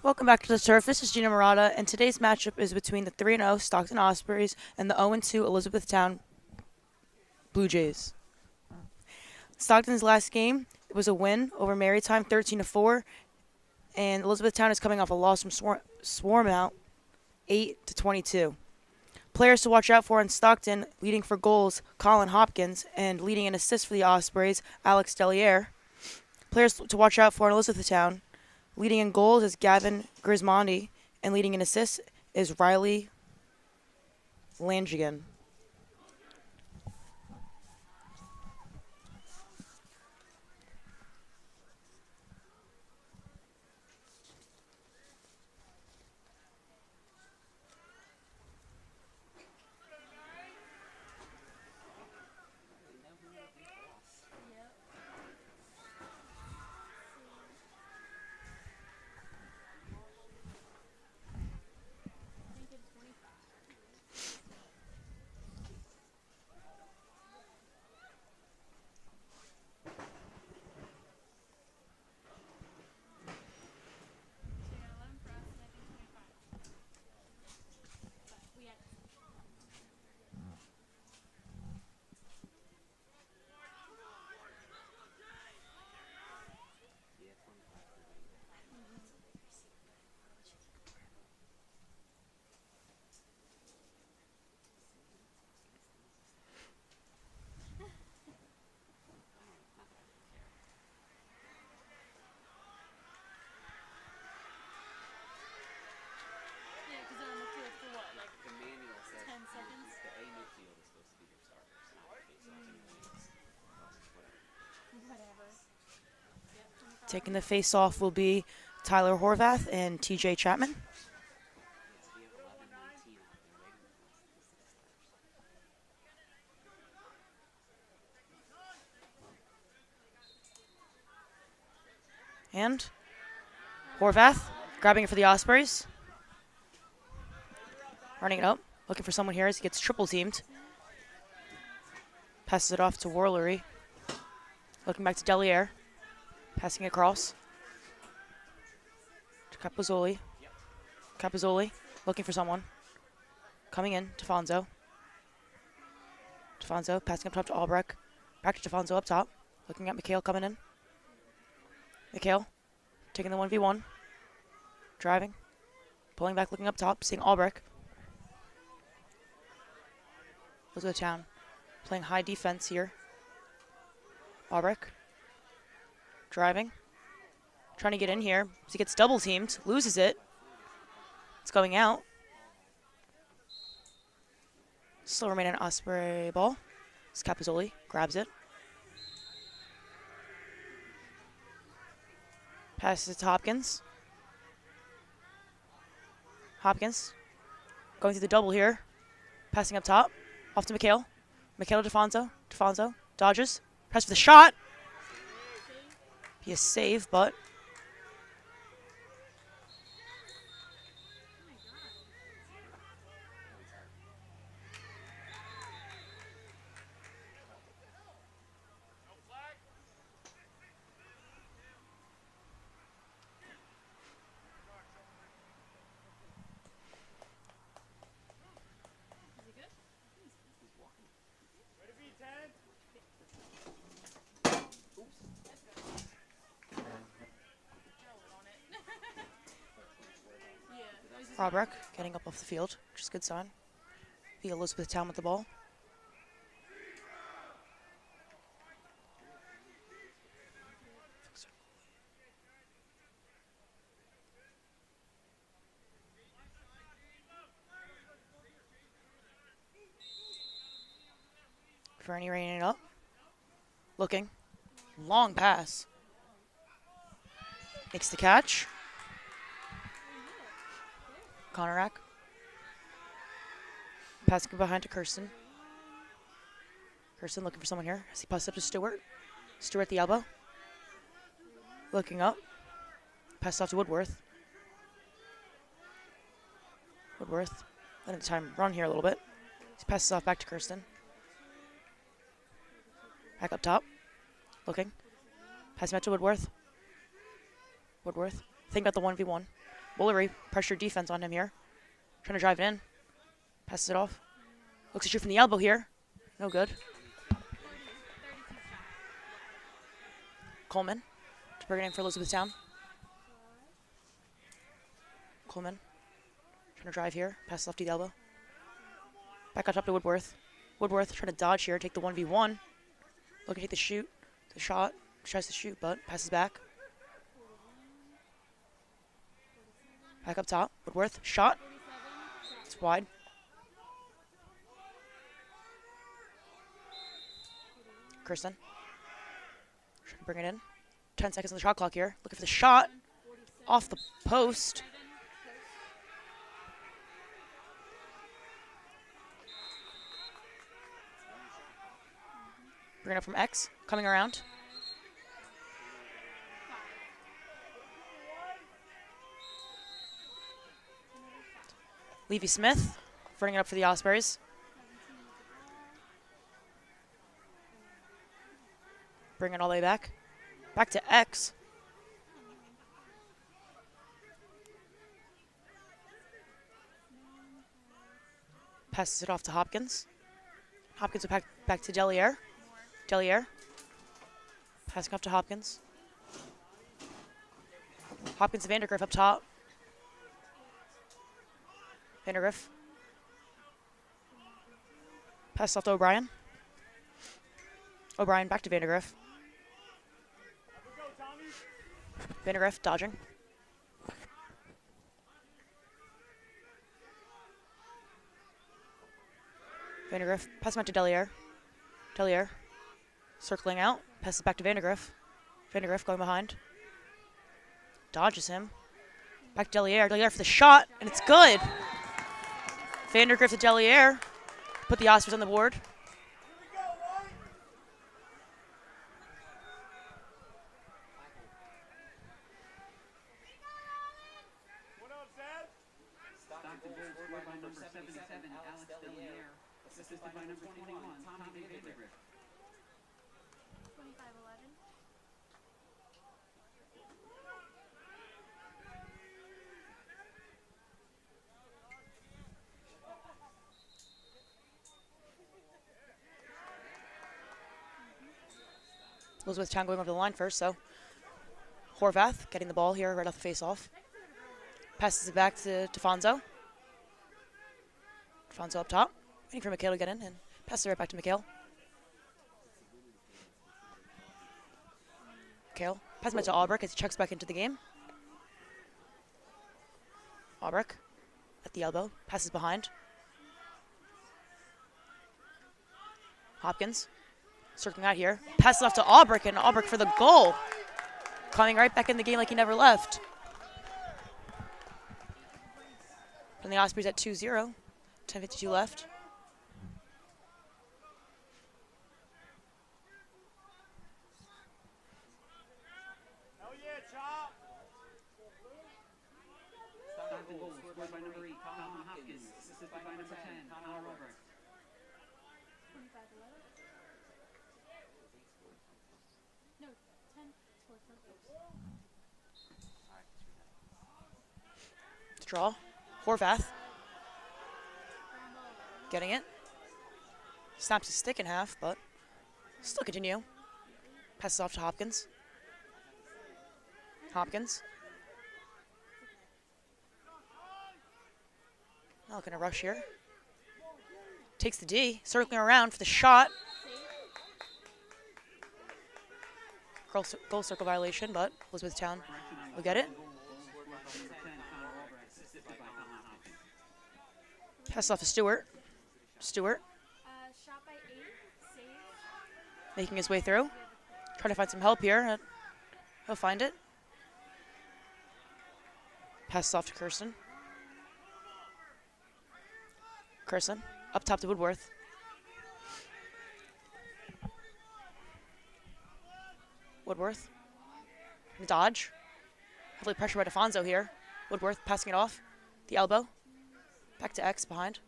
Welcome back to the turf. This is Gina Murata, and today's matchup is between the 3-0 Stockton Ospreys and the 0-2 Elizabethtown Blue Jays. Stockton's last game was a win over Marytime, 13-4, and Elizabethtown is coming off a loss from Swarm out, 8-22. Players to watch out for in Stockton: leading for goals, Colin Hopkins, and leading in assists for the Ospreys, Alex Deliere. Players to watch out for in Elizabethtown: leading in goals is Gavin Grismondi, and leading in assists is Riley Langigan. Taking the face-off will be Tyler Horvath and TJ Chapman. And Horvath grabbing it for the Ospreys. Running it up, looking for someone here as he gets triple teamed. Passes it off to Warlery. Looking back to Deliere. Passing it across to Capozzoli. Capozzoli looking for someone. Coming in, Defonso. Defonso passing up top to Albrecht. Back to Defonso up top. Looking at McHale coming in. McHale taking the 1v1. Driving. Pulling back, looking up top, seeing Albrecht. Elizabethtown playing high defense here. Albrecht. Driving. Trying to get in here. As he gets double teamed. Loses it. It's going out. Still remaining Osprey ball. Capozzoli grabs it. Passes it to Hopkins. Hopkins going through the double here. Passing up top. Off to McHale. McHale to Defonso. Defonso dodges. Press for the shot. Be a save, but Albrecht getting up off the field, which is a good sign. The Elizabethtown with the ball. Fernie reining it up. Looking. Long pass. Makes the catch. Konorak. Passing behind to Kirsten. Kirsten looking for someone here as he passes up to Stewart. Stewart at the elbow. Looking up. Passes off to Woodworth. Woodworth letting the time run here a little bit. He passes off back to Kirsten. Back up top. Looking. Passing back to Woodworth. Woodworth. Think about the 1v1. Woolery pressure defense on him here. Trying to drive it in. Passes it off. Looks to shoot from the elbow here. No good. Coleman to bring it in for Elizabethtown. Coleman trying to drive here. Pass left to the elbow. Back up top to Woodworth. Woodworth trying to dodge here. Take the 1v1. Looking to take the shoot. The shot. Tries to shoot, but passes back. Back up top. Woodworth. Shot. It's wide. Kirsten. Trying to bring it in. 10 seconds on the shot clock here. Looking for the shot. Off the post. Bring it up from X. Coming around. Levy Smith. Bringing it up for the Ospreys. Bring it all the way back. Back to X. Passes it off to Hopkins. Hopkins will back to Deliere. Deliere. Passing off to Hopkins. Hopkins to Vandergriff up top. Vandergriff. Pass off to O'Brien. O'Brien back to Vandergriff. Vandergriff dodging. Vandergriff pass him out to Deliere. Deliere circling out. Passes back to Vandergriff. Vandergriff going behind. Dodges him. Back to Deliere. Deliere for the shot, and it's good. Vandergriff to Deliere. Put the Ospreys on the board. Assisted by number 21, Tommy Vandergriff. 25-11. Elizabethtown going over the line first, so Horvath getting the ball here right off the face-off. Passes it back to Defonso. Defonso up top. Waiting for McHale to get in and passes it right back to McHale. McHale passes it to Albrecht as he checks back into the game. Albrecht at the elbow. Passes behind. Hopkins circling out here. Passes off to Albrecht, and Albrecht for the goal. Coming right back in the game like he never left. And the Ospreys at 2-0. 10:52 left. Stockton goal scored by number 8, Tom Hopkins. Assisted by number 10, Connor Albrecht. 25-11. No, 10 scored for To draw. Horvath. Getting it. Snaps his stick in half, but still continue. Passes off to Hopkins. Hopkins. Not looking to rush here. Takes the D, circling around for the shot. Goal circle violation, but Elizabethtown will get it. Pass off to Stewart. Stewart shot by 8, save. making his way through. Trying to find some help here. He'll find it. Passes off to Kirsten. Kirsten up top to Woodworth. Woodworth. Dodge. Heavily pressured by Defonso here. Woodworth passing it off. The elbow. Back to X behind.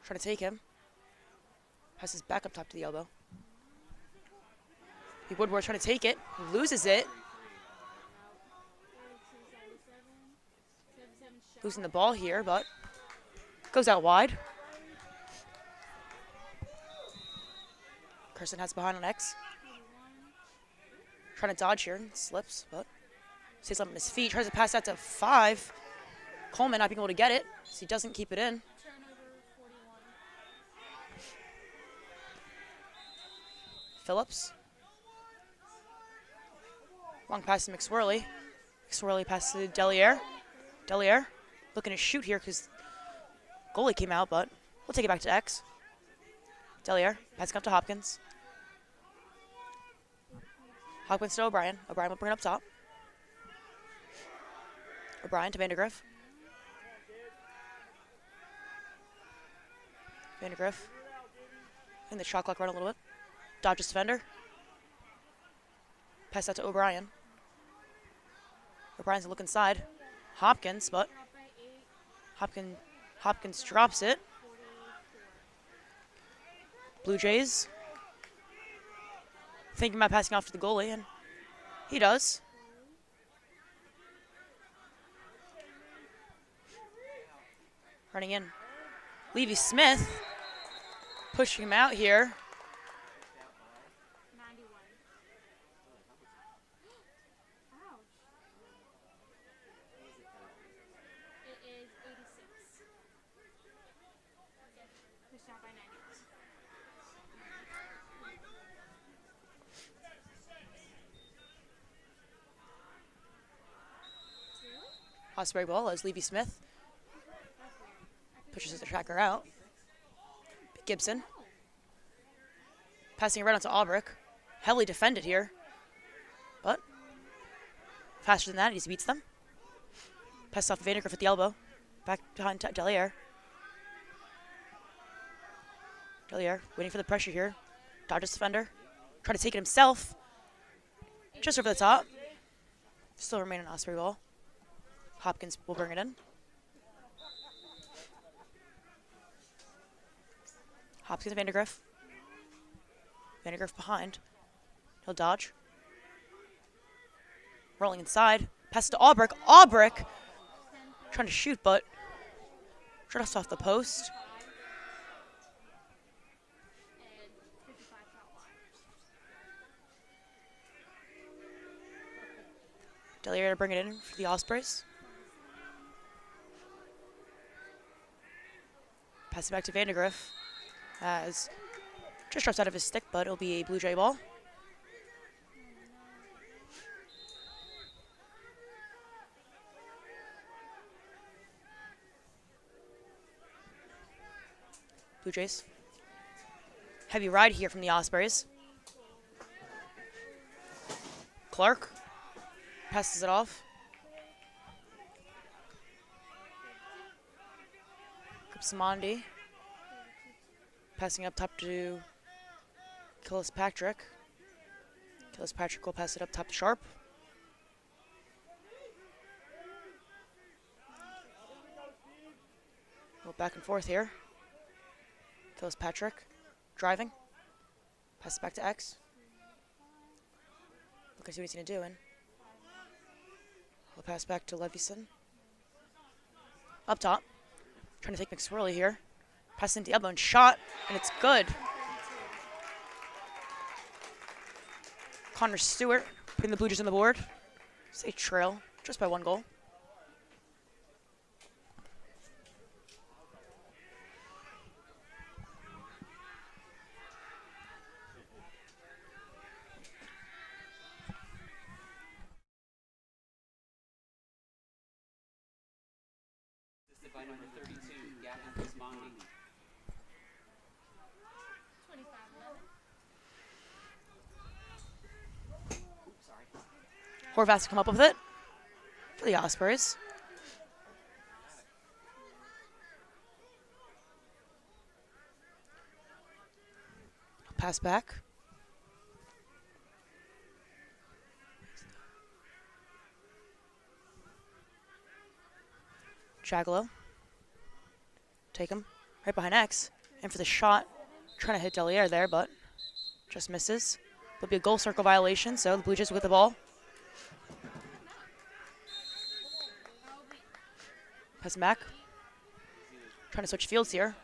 Trying to take him. Passes back up top to the elbow. Woodworth trying to take it. Loses it. Losing the ball here, but goes out wide. Kirsten has behind on X. Trying to dodge here and slips, but stays up on his feet. Tries to pass that to 5. Coleman not being able to get it, so he doesn't keep it in. Turnover 41. Phillips. Long pass to McSwirly. McSwirly passes to Deliere. Deliere looking to shoot here because goalie came out, but we'll take it back to X. Deliere passing up to Hopkins. Hopkins to O'Brien. O'Brien will bring it up top. O'Brien to Vandergriff. Vandergriff. In the shot clock run a little bit. Dodges defender. Pass that to O'Brien. O'Brien's looking inside. Hopkins, but Drop by 8. Hopkins drops it. 44. Blue Jays thinking about passing off to the goalie, and he does. Running in. Levy Smith pushing him out here. 91. Ouch. It is 86. Pushed out by 91. Osprey ball as Levy Smith pushes the tracker out. Gibson passing it right onto Albrick. Heavily defended here, but faster than that, he just beats them. Pass off Vandergriff at the elbow. Back behind Deliere. Deliere waiting for the pressure here. Dodges defender. Trying to take it himself. Just over the top. Still remaining Osprey ball. Hopkins will bring it in. Hopkins and Vandergriff. Vandergriff behind. He'll dodge. Rolling inside. Pass to Albrick. Albrick trying to shoot, but just off the post. And 55 foul line. Deliere to bring it in for the Ospreys. Pass it back to Vandergriff. As just drops out of his stick, but it'll be a Blue Jay ball. Blue Jays. Heavy ride here from the Ospreys. Clark passes it off. Samandi. Passing up top to Killis-Patrick. Killis-Patrick will pass it up top to Sharp. Go back and forth here. Killis-Patrick driving. Pass it back to X. Look and see what he's going to do. And we'll pass back to Levison. Up top. Trying to take McSwirly here. Pass into the elbow and shot, and it's good. Connor Stewart putting the Blue Jays on the board. It's a trail just by 1 goal. Assisted by number 32, Gavin Gismondi. 25 left. Oops, sorry. Horvath to come up with it for the Ospreys. Pass back. Jagalo. Take him right behind X. And for the shot, trying to hit Deliere there, but just misses. There'll be a goal circle violation, so the Blue Jays with the ball. Pass him back. Trying to switch fields here.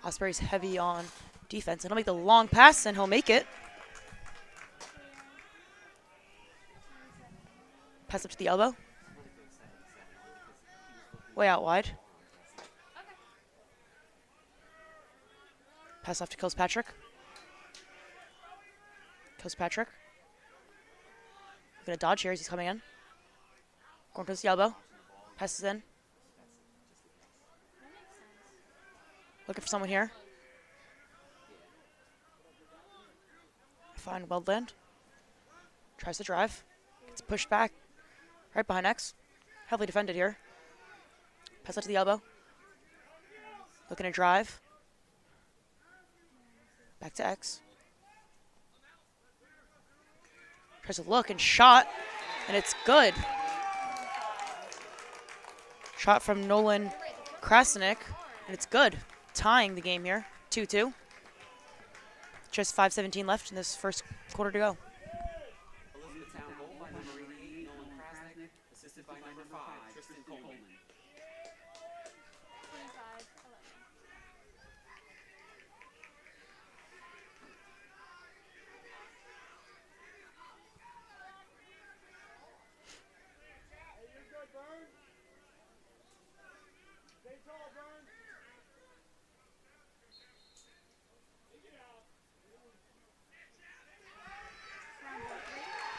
Osprey's heavy on defense, and he'll make the long pass, and he'll make it. Pass up to the elbow. Way out wide. Pass off to Kilspatrick. Kilspatrick. Gonna dodge here as he's coming in. Going towards the elbow. Passes in. Looking for someone here. Find Weldland. Tries to drive. Gets pushed back. Right behind X. Heavily defended here. Pass out to the elbow. Looking to drive. Back to X. Tries to look and shot. And it's good. Shot from Nolan Krasnick. And it's good. Tying the game here. 2-2. Just 5:17 left in this first quarter to go. Elizabethtown goal by number 88, Nolan Krasnick, assisted by number 5, Tristan Coleman. 25, 11.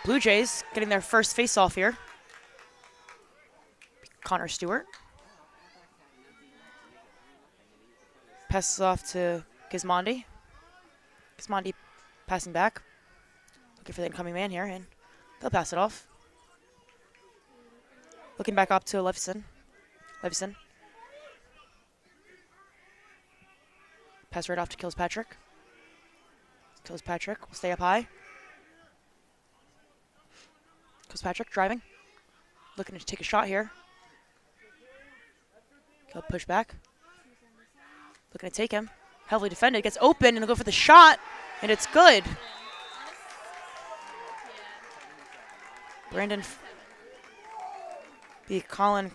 Blue Jays getting their first face-off here. Connor Stewart. Passes off to Gismondi. Gismondi passing back. Looking for the incoming man here, and they'll pass it off. Looking back up to Levison. Levison. Pass right off to Kilspatrick. Kilspatrick will stay up high. Kilspatrick driving. Looking to take a shot here. He'll push back. Looking to take him. Heavily defended. Gets open and he'll go for the shot. And it's good. Brandon beat Colin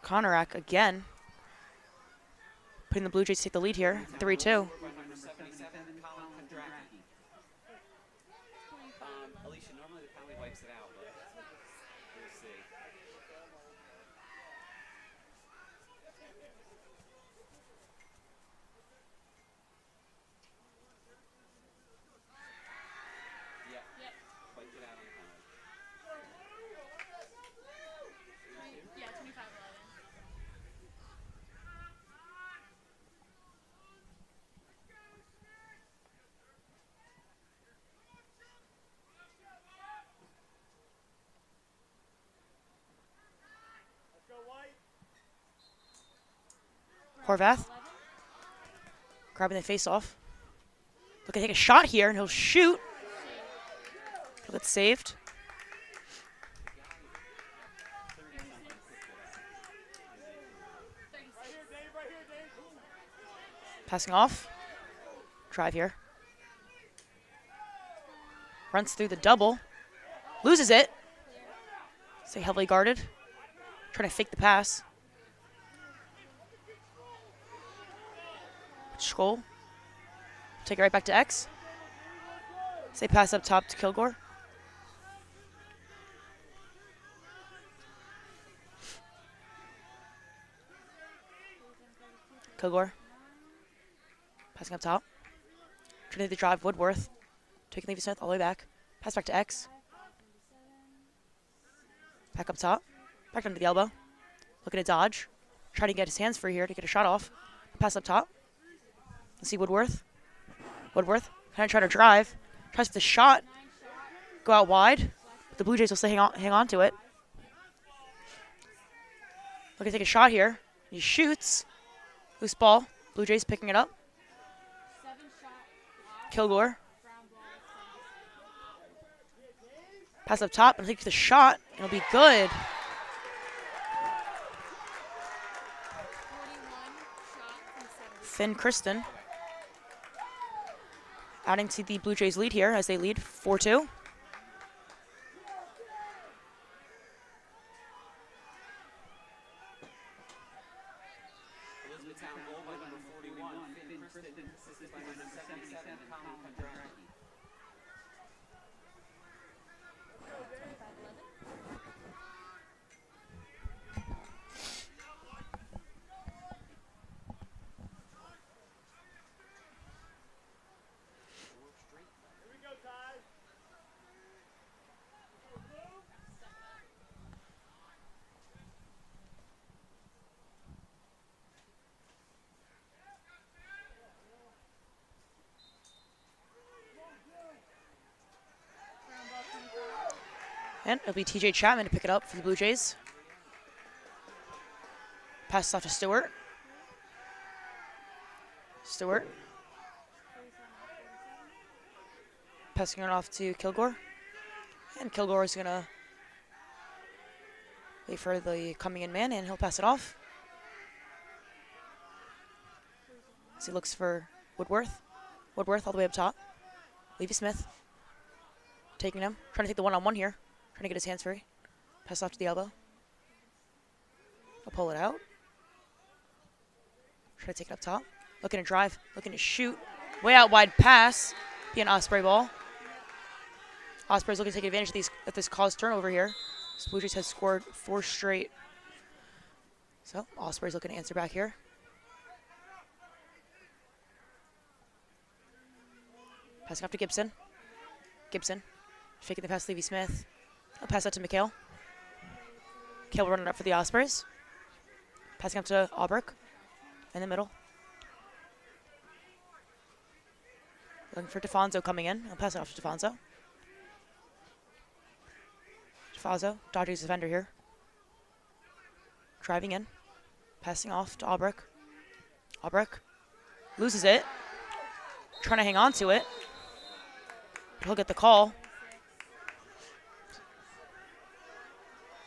Konarak again. Putting the Blue Jays to take the lead here. 3-2. Number 77, Colin Kondracki. Alicia, normally the penalty wipes it out, but we'll see. Yeah, wiped it out on the penalty. Yeah, 25, 11. Horvath grabbing the face off. Looking to take a shot here, and he'll shoot. He'll get saved. Passing off. Drive here. Runs through the double. Loses it. Stay heavily guarded. Trying to fake the pass. Scholl. Take it right back to X. Say pass up top to Kilgore. Kilgore. Passing up top. Trying to drive Woodworth. Taking Levi Smith all the way back. Pass back to X. Back up top. Back under the elbow. Looking to dodge. Trying to get his hands free here to get a shot off. Pass up top. Let's see Woodworth. Woodworth kind of trying to drive. Tries for the shot. Go out wide. But the Blue Jays will still hang on to it. Looking to take a shot here. He shoots. Loose ball. Blue Jays picking it up. Kilgore. Pass up top and take the shot. It'll be good. 41 shot from 7. Finn Kristen. Adding to the Blue Jays lead here as they lead 4-2. Elizabethtown goal by number 41, Finn Kristen, assisted by number 77, Colin Kondracki. 25-11. Ground ball 25. And it'll be TJ Chapman to pick it up for the Blue Jays. Pass off to Stewart. Stewart. 47-47. Passing it off to Kilgore. And Kilgore is going to wait for the coming in man, and he'll pass it off. As he looks for Woodworth. Woodworth all the way up top. Levy Smith. Taking him. Trying to take the one-on-one here. Trying to get his hands free. Pass off to the elbow. I'll pull it out. Try to take it up top. Looking to drive. Looking to shoot. Way out wide pass. Be an Osprey ball. Osprey's looking to take advantage of this caused turnover here. Blue Jays has scored 4 straight. So Osprey's looking to answer back here. Passing off to Gibson. Gibson faking the pass to Levy Smith. I'll pass that to McHale. McHale running up for the Ospreys. Passing up to Albrecht in the middle. Looking for DeFonso coming in. I'll pass it off to DeFonso. DeFonso dodging his defender here. Driving in. Passing off to Albrecht. Albrecht loses it. Trying to hang on to it. He'll get the call.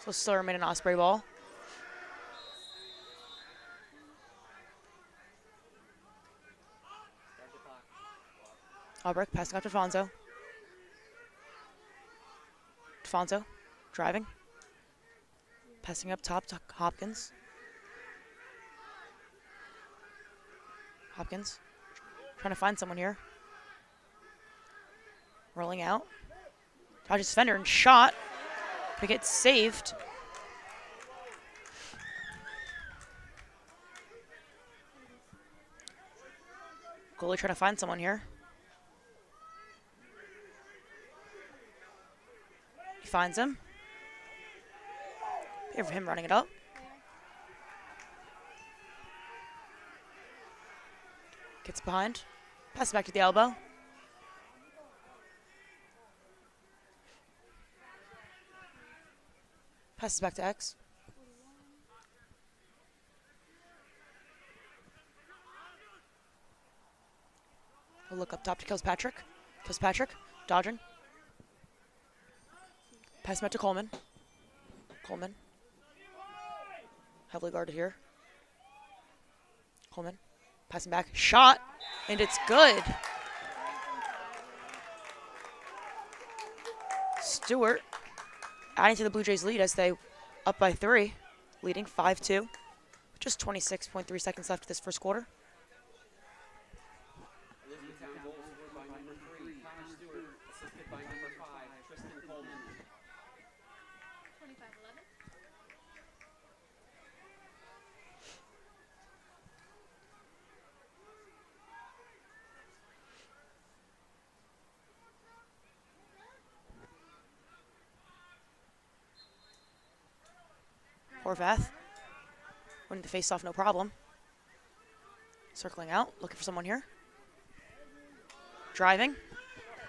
So still remain an Osprey ball. Albrecht passing off to DeFonso. DeFonso driving. Passing up top to Hopkins. Hopkins trying to find someone here. Rolling out. Dodges defender and shot. But gets saved. Goalie trying to find someone here. He finds him. Here for him running it up. Gets behind. Pass it back to the elbow. Passes back to X. We'll look up top to Kilpatrick. Kilpatrick dodging. Pass back to Coleman. Coleman. Heavily guarded here. Coleman. Passing back. Shot. And it's good. Stewart adding to the Blue Jays lead as they up by 3, leading 5-2. Just 26.3 seconds left of this first quarter. Elizabethtown goal scored by number 3, Connor Stewart, assisted by number 5, Tristan Coleman. 25-11. Horvath winning the face-off, no problem. Circling out, looking for someone here. Driving.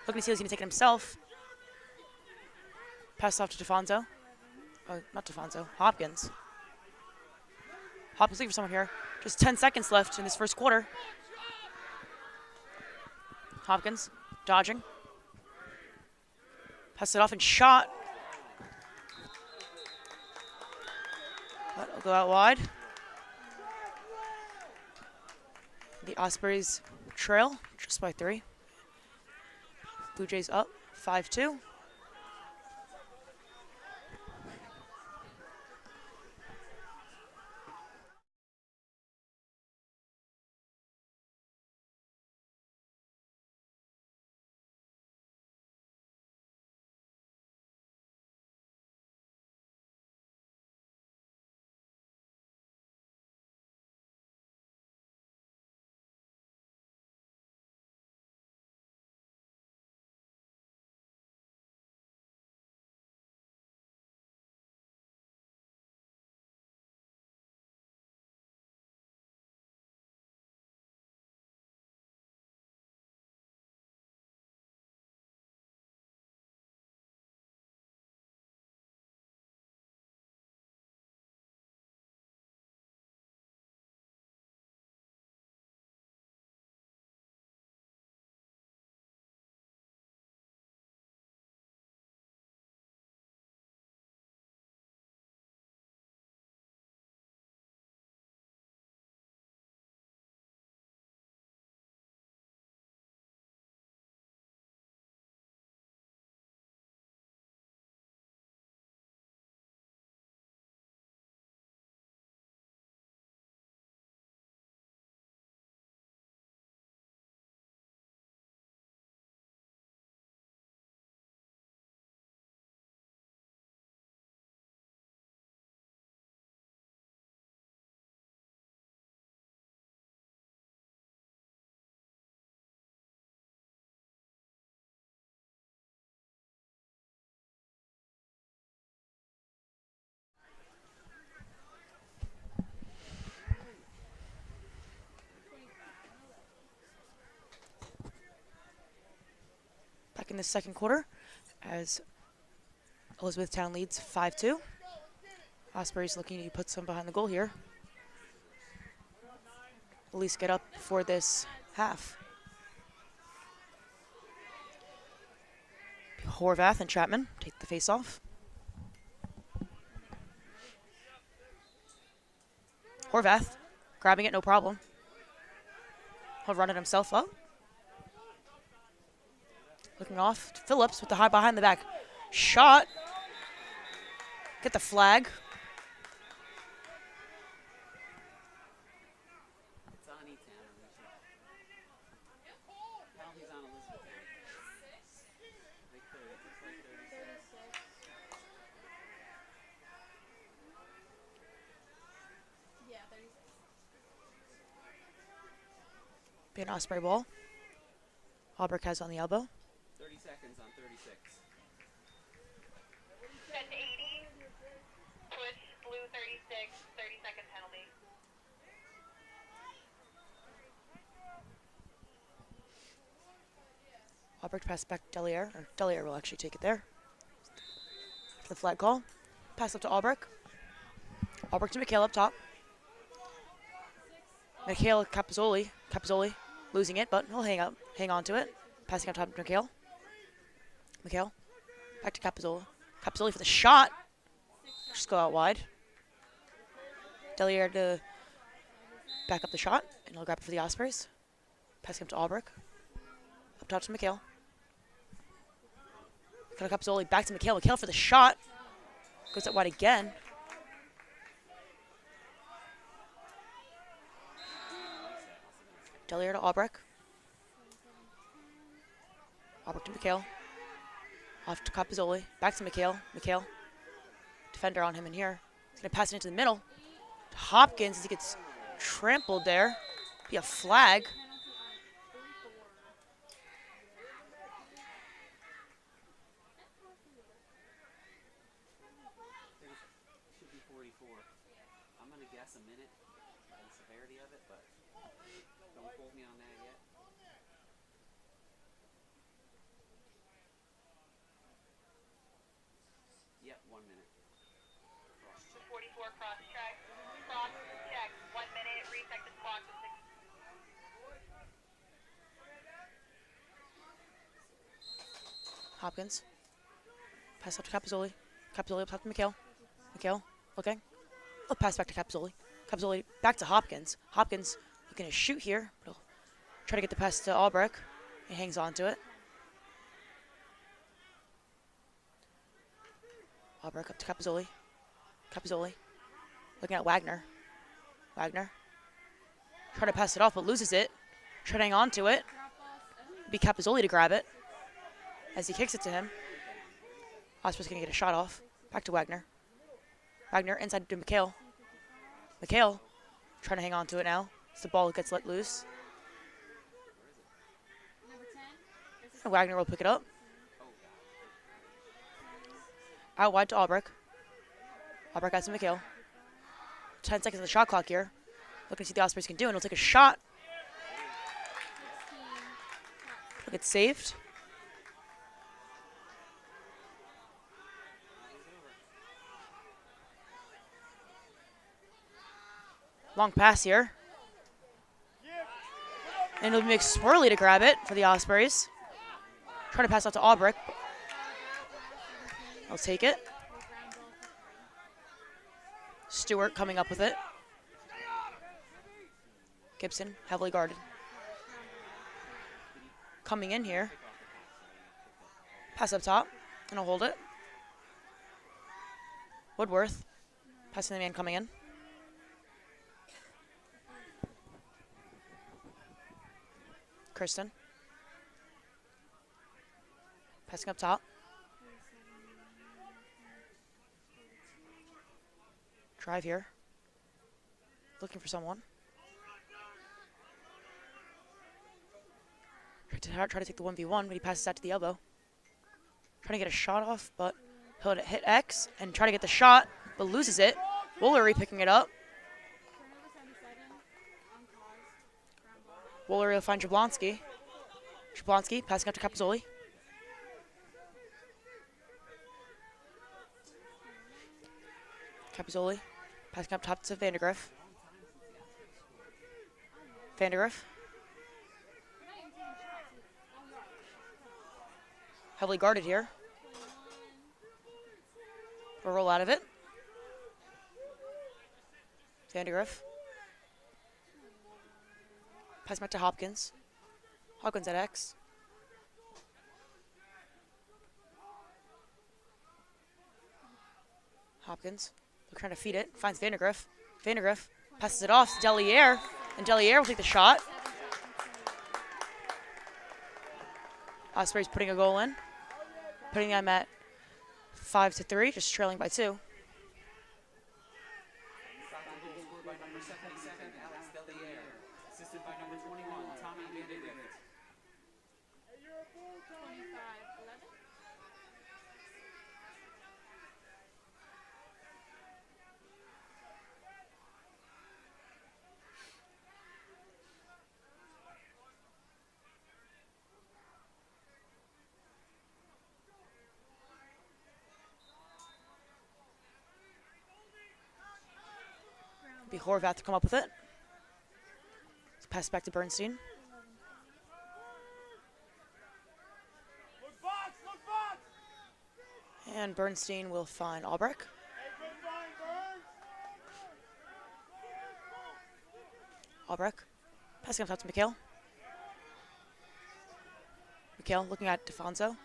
Looking to see if he's going to take it himself. Pass off to DeFonso. Oh, not DeFonso. Hopkins. Hopkins looking for someone here. Just 10 seconds left in this first quarter. Hopkins dodging. Pass it off and shot. That'll go out wide. The Ospreys trail just by 3. Blue Jays up 5-2. second quarter as Elizabethtown leads 5-2. Osprey's looking to put some behind the goal here. At least get up for this half. Horvath and Chapman take the face off. Horvath grabbing it, no problem. He'll run it himself up. Looking off. Phillips with the high behind the back shot. Get the flag. It's on E-Town. Penalty's on Elizabethtown. They could. It looks like 36. Yeah, 36. Be an Osprey ball. Albrecht has on the elbow. 30 seconds on 36. 10 to 80. Push blue 36. 30-second penalty. Albrecht pass back to Delier, or Delier will actually take it there. For the flag call. Pass up to Albrecht. Albrecht to McHale up top. McHale, Capozzoli. Capozzoli losing it, but he'll hang on to it. Passing up top to McHale. McHale. Back to Capozzoli. Capozzoli for the shot. Just go out wide. Delier to back up the shot, and he'll grab it for the Ospreys. Passing up to Albrecht. Up top to McHale. Capozzoli back to McHale. McHale for the shot. Goes out wide again. Delier to Albrecht. Albrecht to McHale. Off to Capozzoli. Back to McHale. McHale. Defender on him in here. He's going to pass it into the middle. To Hopkins as he gets trampled there. Be a flag. Should be 44. I'm going to guess a minute by the severity of it, but don't quote me on that yet. Yep, 1 minute. 44 cross check. Cross check. 1 minute. Recheck the clock to 6. Hopkins. Pass up to Capozzoli. Capozzoli up top to McHale. McHale looking. Oh, pass back to Capozzoli. Capozzoli back to Hopkins. Hopkins looking to shoot here. But he'll try to get the pass to Albrecht. He hangs on to it. Albrecht up to Capozzoli. Capozzoli looking at Wagner. Wagner. Try to pass it off, but loses it. Try to hang on to it. Be Capozzoli to grab it as he kicks it to him. Osprey's going to get a shot off. Back to Wagner. Wagner inside to McHale. McHale trying to hang on to it now as the ball gets let loose. Number 10. And Wagner will pick it up. Out wide to Albrecht. Albrecht has to McHale. 10 seconds on the shot clock here. Looking to see what the Ospreys can do, and he'll take a shot. 16. Look, it's saved. Long pass here. And it'll be McSwirly to grab it for the Ospreys. Trying to pass out to Albrecht. I'll take it. Stewart coming up with it. Gibson, heavily guarded. Coming in here. Pass up top, and I'll hold it. Woodworth, passing the man coming in. Kristen. Passing up top. Drive here. Looking for someone. Try to take the 1v1, but he passes out to the elbow. Trying to get a shot off, but he'll hit X and try to get the shot, but loses it. Woolery picking it up. Turnover 77. Uncaused. Ground ball. Woolery will find Jablonski. Jablonski passing out to Capozzoli. Capizoli. Passing up top to Vandergriff. Vandergriff. Heavily guarded here. We'll roll out of it. Vandergriff. Pass back to Hopkins. Hopkins at X. Hopkins. They're trying to feed it. Finds Vandergriff. Vandergriff passes it off to Deliere. And Deliere will take the shot. Osprey's putting a goal in. Putting them at 5-3, just trailing by 2. Stockton goal scored by number 77, Alex Deliere. Assisted by number 21, Tommy Vandergrift. 25-11. Be Horvath to come up with it. Pass back to Bernstein. And Bernstein will find Albrecht. Albrecht. Passing up top to Mikhail. Mikhail looking at DeFonso.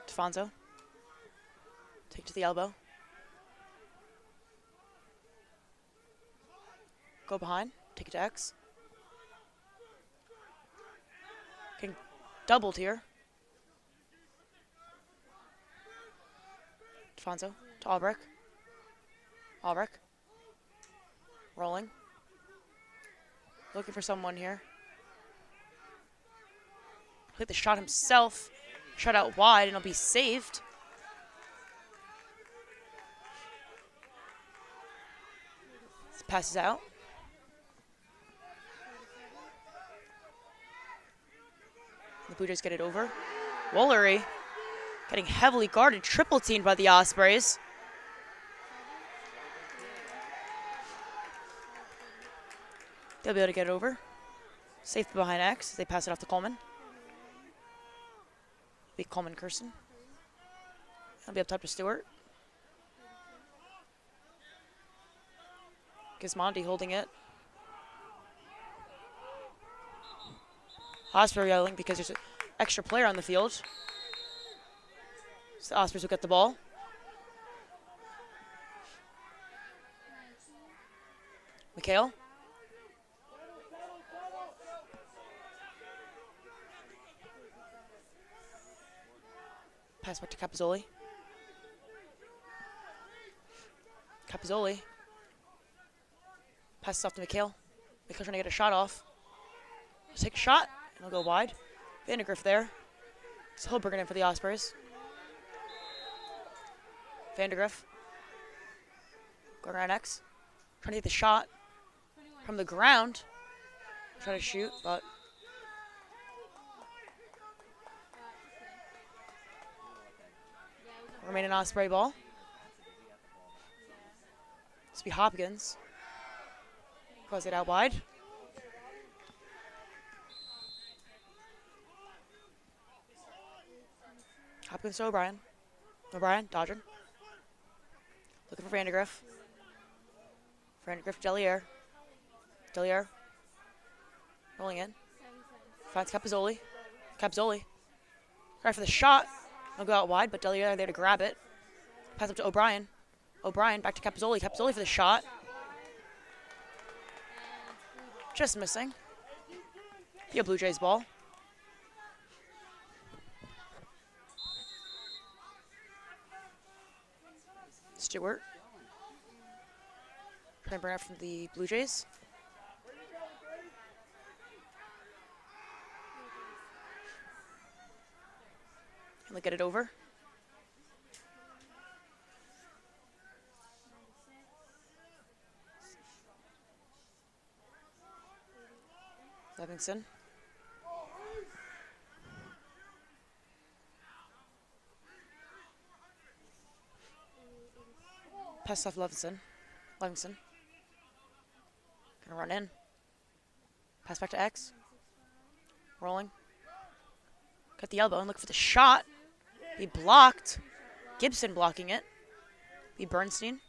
DeFonso. Take to the elbow. Go behind. Take it to X. Getting doubled here. DeFonso to Albrecht. Albrecht. Rolling. Looking for someone here. Hit the shot himself. Shot out wide and it'll be saved. Passes out. The Blue Jays get it over. Woolery getting heavily guarded, triple teamed by the Ospreys. They'll be able to get it over. Safe behind X as they pass it off to Coleman. Be Coleman Kirsten. That'll be up top to Stewart. Gismondi holding it. Osprey yelling because there's an extra player on the field. So the Ospreys will get the ball. Mikhail. Pass back to Capizoli. Capizoli. Passes off to Mikhail. Mikhail trying to get a shot off. Let's take a shot, and it'll go wide. Vandergriff there. It's Hilbergen in for the Ospreys. Vandergriff. Going around X. Trying to get the shot from the ground. Trying to shoot, but remaining Osprey ball. This will be Hopkins. Close it out wide. Hopkins to O'Brien. O'Brien, dodging. Looking for Vandergriff. Vandergriff, Deliere. Deliere. Rolling in. Finds Capizoli. Capizoli. Try for the shot. I'll go out wide, but Deliere there to grab it. Pass up to O'Brien. O'Brien back to Capizoli. Capizoli for the shot. Just missing. Be a Blue Jays ball. Stewart. Trying to bring out from the Blue Jays. And they get it over. Livingston. Pass off Levinson. Livingston. Gonna run in. Pass back to X. Rolling. Got the elbow and look for the shot. Be blocked. Gibson blocking it. Be Bernstein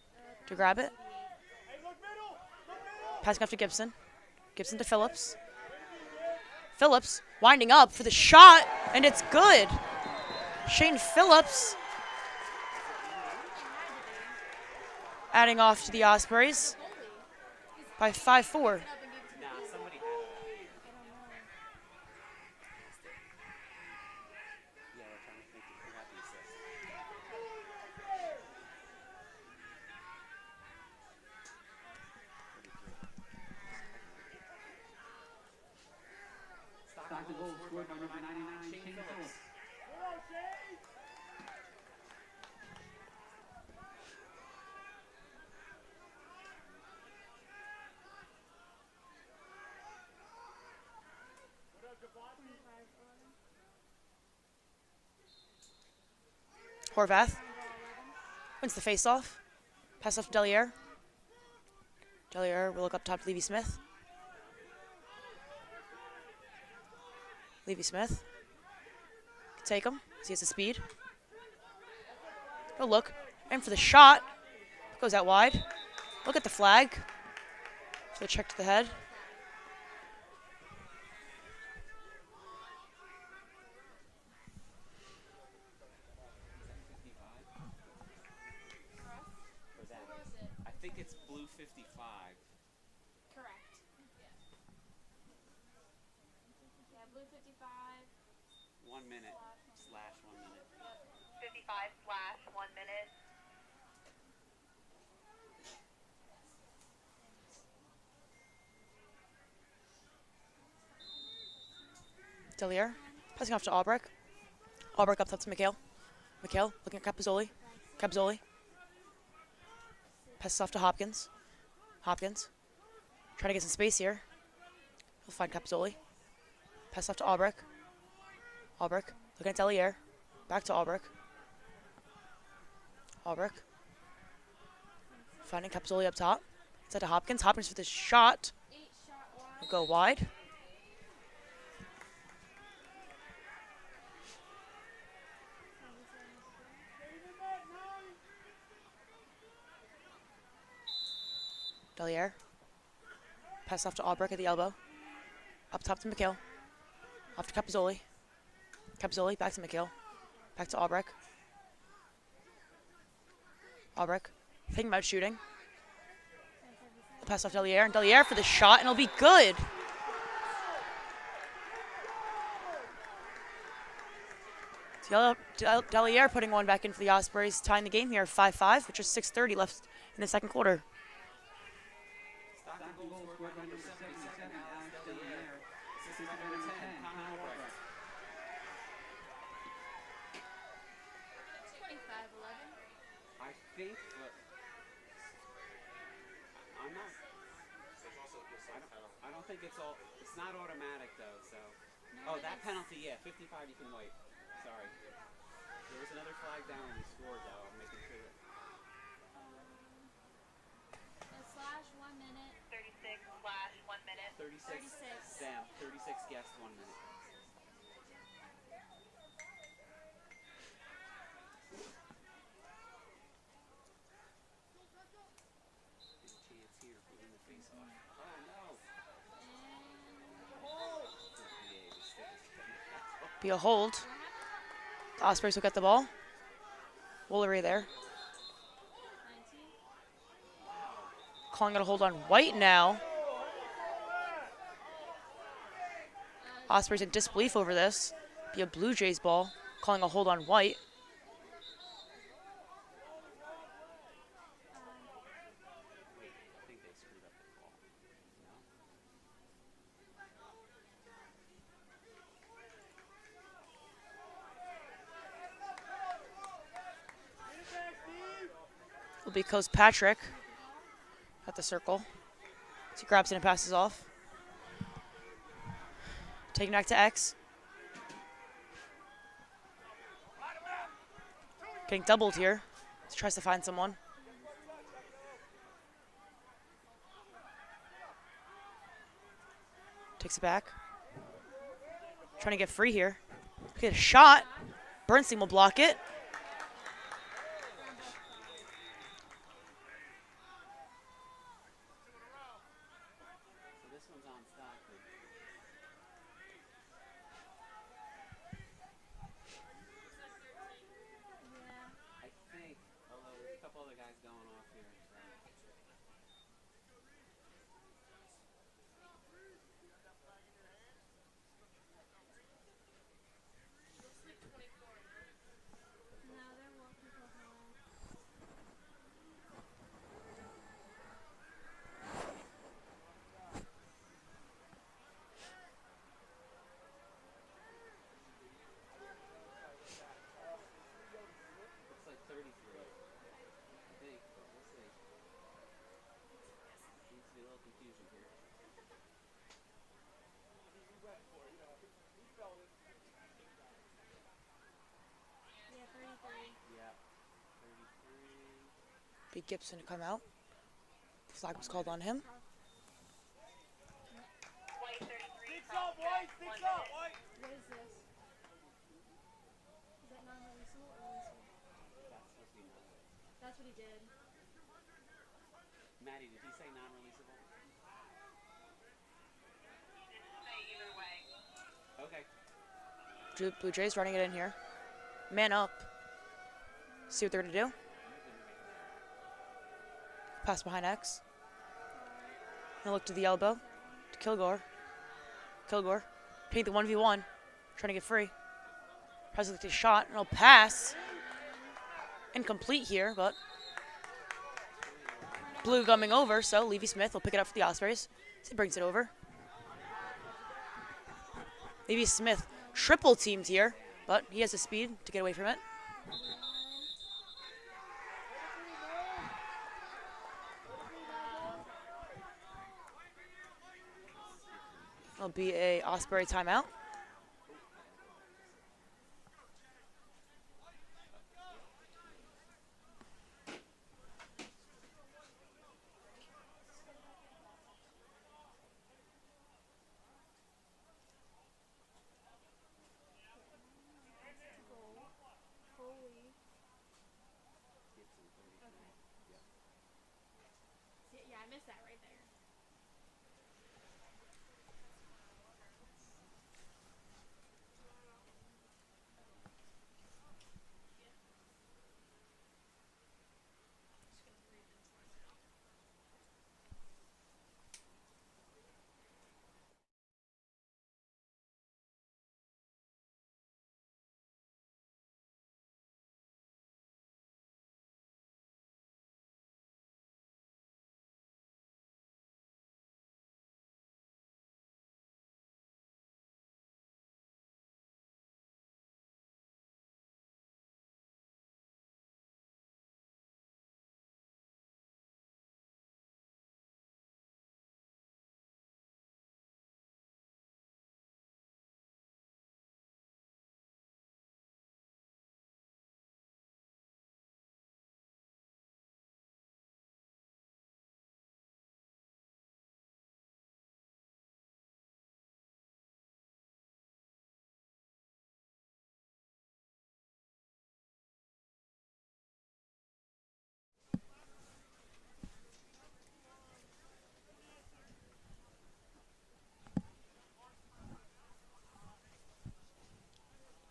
to grab it. Passing off to Gibson. Gibson to Phillips. Phillips winding up for the shot, and it's good. Shane Phillips adding off to the Ospreys by 5-4. Nah, somebody had it. Yeah, we're trying to think who got the assist. Stockton goal scored by number 99, Shane Phillips. Horvath wins the faceoff. Pass off to Delier. Delier will look up top to Levy Smith. Levy Smith can take him. He has the speed. Go look. And for the shot. Goes out wide. Look at the flag. So check to the head. I think it's blue 55. Correct. Yeah, blue 55. 1 minute slash 1 minute. 55/1 minute. Delier passing off to Albrecht. Albrecht up top to McHale. McHale looking at Capozzoli. Capozzoli passes off to Hopkins. Hopkins trying to get some space here. He'll find Capozzoli. Pass off to Albrecht. Albrecht looking at Delier. Back to Albrecht. Albrecht finding Capozzoli up top. Inside to Hopkins. Hopkins for the shot. 8 shot wide. Will go wide. Delier. Pass off to Albrecht at the elbow. Up top to McHale. Off to Capozzoli. Capozzoli back to McHale. Back to Albrecht. Albrecht thinking about shooting. Pass off Delier. And Delier for the shot, and it'll be good. Delier putting one back in for the Ospreys, tying the game here 5-5, with just 6:30 left in the second quarter. Stockton goal scored by number 77, Alex Delier. Assisted by number 10, Connor Albrecht. 25-11. I think, but I'm not. I don't think it's all. It's not automatic though. So. No, Oh, but that it's- penalty, yeah, 55 you can wipe. Sorry. There was another flag down when we scored though. I'm making sure that. slash 1 minute. 36/1 minute. 36. 36. Sam, 36 guessed 1 minute. Chance here for in the face off. Oh no. Be a hold. The Ospreys will get the ball. Woolery there. 19. Calling it a hold on White now. Ospreys in disbelief over this. Be a Blue Jays ball. Calling a hold on White. I think they screwed up the call. No? Will be Coach Patrick at the circle. So he grabs it and passes off. Taking back to X. Getting doubled here. He tries to find someone. Takes it back. Trying to get free here. Get a shot. Bernstein will block it. So this one's on Stockton. Yeah. I think, although there's a couple other guys going off here. So. Now they're walking for home. Looks like 33. I think, but we'll see. Seems to be a little confusion here. Yeah, 33. Yeah. 33. Beat Gibson to come out. The flag was called on him. White 33, cross track, 1 minute. What is this? Is that non-releasable or releasable? That's supposed to be non-releasable. That's what he did. Maddie, did he say non-releasable? Say either way. Okay. Blue Jays running it in here. Man up. See what they're going to do. Pass behind X. Now look to the elbow. To Kilgore. Kilgore. Take the 1v1. Trying to get free. Tries to get a shot. And he'll pass. Incomplete here, but Blue coming over, so Levy Smith will pick it up for the Ospreys. He brings it over. Levy Smith triple teamed here, but he has the speed to get away from it. It'll be a Osprey timeout. Yeah, I missed that right there.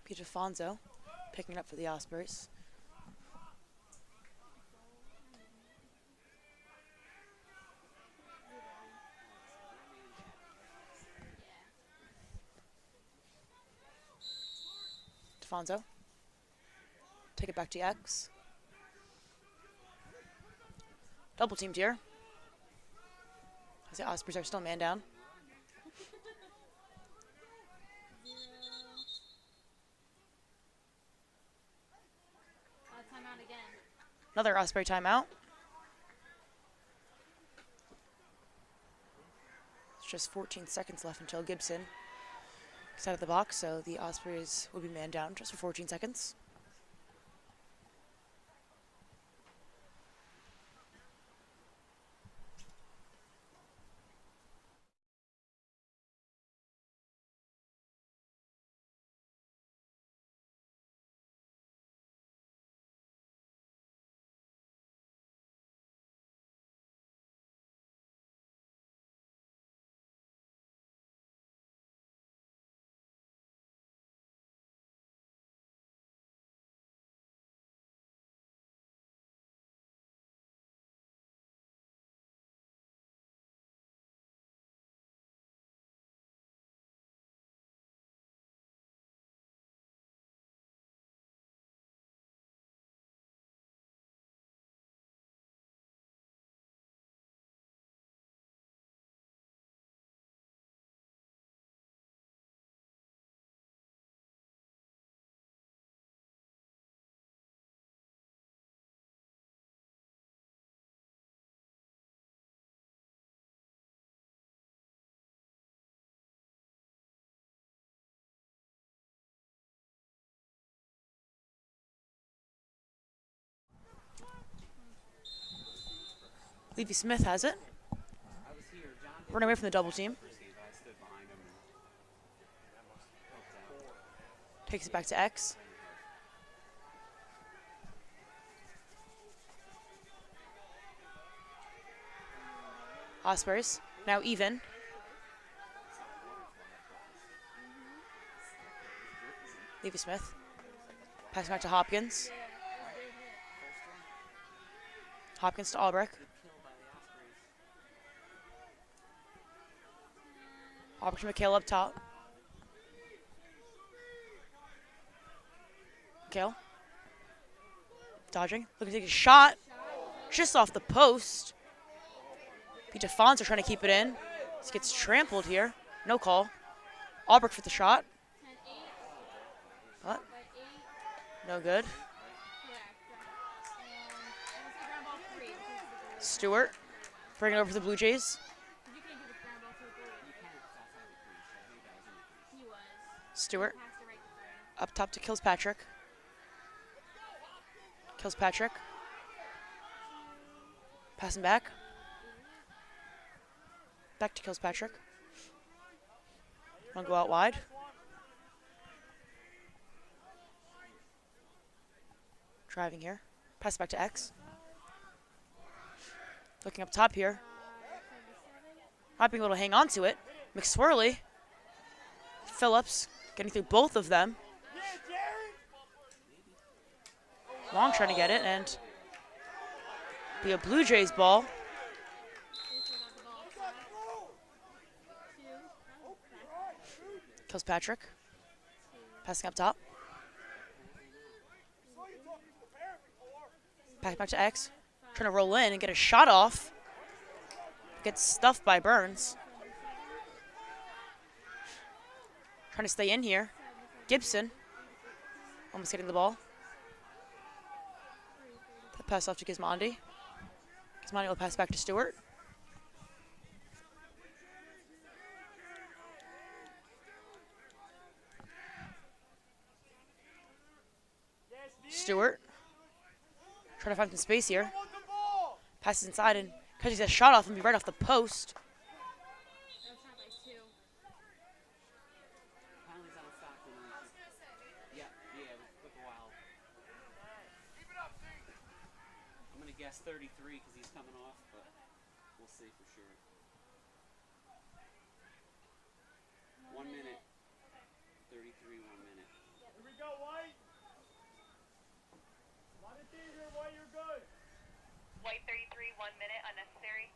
Peter Fonzo picking it up for the Ospreys. DeFonso. Take it back to X. Double teamed here. As the Ospreys are still man down. Timeout again. Another Osprey timeout. It's just 14 seconds left until Gibson gets out of the box, so the Ospreys will be man down just for 14 seconds. Levy Smith has it. I was here. John did Running away from the double team. first game, but I stood behind him and helped out. Takes it back to X. Ospreys now even. Levy Smith. Passing back to Hopkins. Hopkins to Albrecht. Killed by the Ospreys. Albrecht to McHale up top. McHale. Dodging. Looking to take a shot. Just off the post. Pete DeFonso trying to keep it in. This gets trampled here. No call. Albrecht for the shot. 10-8. What? By 8. No good. Correct. And ground ball 3. Because of the goal. Stewart. Bringing it over for the Blue Jays. You can't give the ground ball to the goalie. You can't. That's how we crease. I think that was in the crease. He was. Stewart. Passed it right to 3. Up top to Kilspatrick. Kilspatrick. Passing back. Back to Kilspatrick. Want to go out wide. Driving here. Pass it back to X. Looking up top here. 77. Not being able to hang on to it. McSwirly. Phillips getting through both of them. Long trying to get it and be a Blue Jays ball. Kilspatrick. Passing up top. Back to X. Trying to roll in and get a shot off. Gets stuffed by Burns. Trying to stay in here. Gibson. Almost getting the ball. The pass off to Gismondi. Gismondi will pass back to Stewart. Stewart. Trying to find some space here. Passes inside and catches a shot off and be right off the post. That was not by 2. Penalties on Stockton. Yeah, it took a while. I'm going to guess 33 because he's coming off, but we'll see for sure. 1 minute. 33, 1 minute. Here we go, White. Lot of danger, White, you're good. White 33, 1 minute, unnecessary.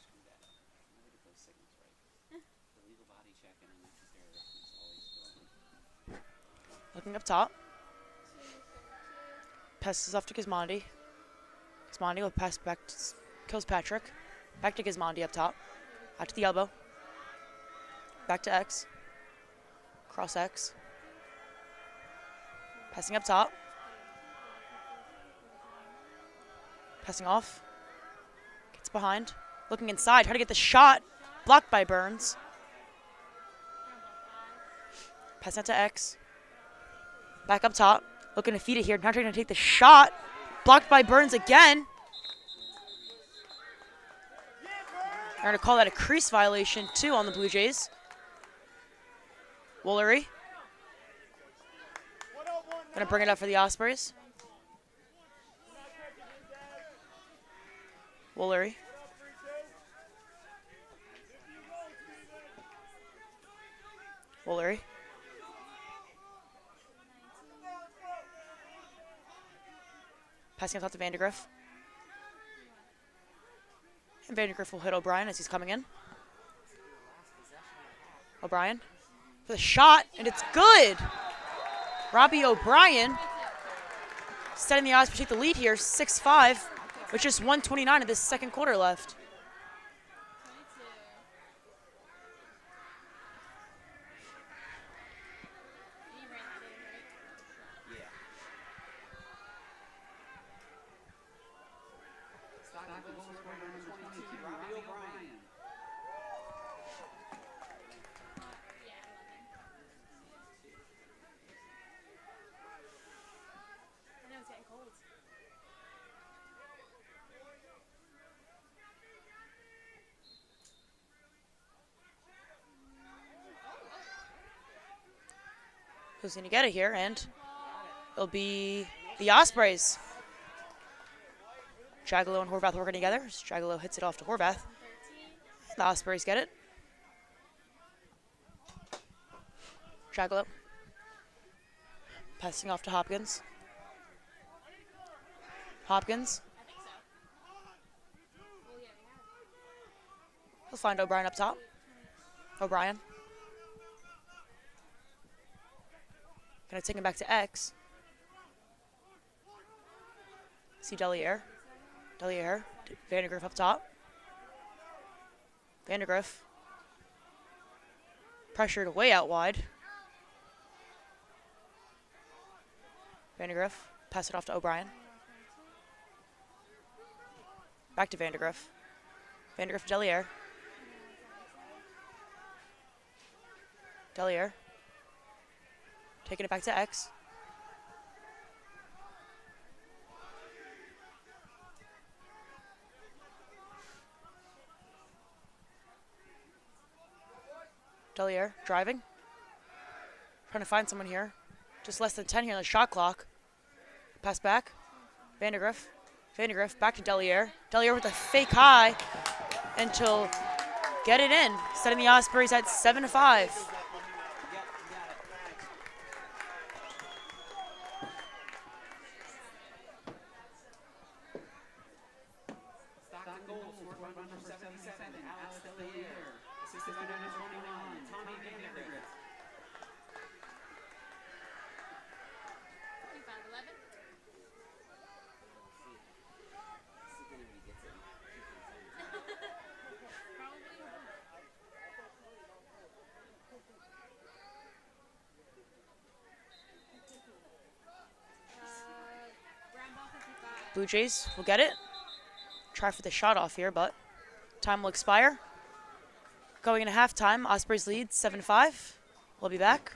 Screw that up. Never get those signals right. Illegal body check and unnecessary roughness always throw. Looking up top. Passes off to Gismondi. Gismondi will pass back to Kilspatrick. Back to Gismondi up top. Out to the elbow. Back to X. Cross X. Passing up top. Passing off. Gets behind. Looking inside. Trying to get the shot. Blocked by Burns. Passing out to X. Back up top. Looking to feed it here. Not trying to take the shot. Blocked by Burns again. They're going to call that a crease violation, too, on the Blue Jays. Woolery. Going to bring it up for the Ospreys. Woolery. Woolery. Passing up top to Vandergriff. And Vandergriff will hit O'Brien as he's coming in. O'Brien for the shot, and it's good. Robbie O'Brien setting the Ospreys take the lead here, 6-5, with just 1:29 of this second quarter left. 22. He ran that in, right? Yeah. Stockton goal scored by number 22, Robbie O'Brien. Yeah, 11. I know it's getting cold. Who's going to get it here? And it'll be the Ospreys. Dragalo and Horvath working together. Dragalo hits it off to Horvath. The Ospreys get it. Dragalo. Passing off to Hopkins. Hopkins. He'll find O'Brien up top. O'Brien. Gonna take him back to X. See Deliere. Deliere. Vandergriff up top. Vandergriff. Pressured way out wide. Vandergriff. Pass it off to O'Brien. Back to Vandergriff. Vandergriff to Deliere. Deliere. Taking it back to X. Deliere driving. Trying to find someone here. Just less than 10 here on the shot clock. Pass back. Vandergriff. Vandergriff back to Deliere. Deliere with a fake high until get it in. Setting the Ospreys at 7-5. Stockton goal scored by number 77, Alex Deliere. Assisted by number 21, Tommy Vandergriff. 25-11. Ground ball 55. Blue Jays will get it. Try for the shot off here, but time will expire. Going into halftime, Ospreys lead 7-5. We'll be back.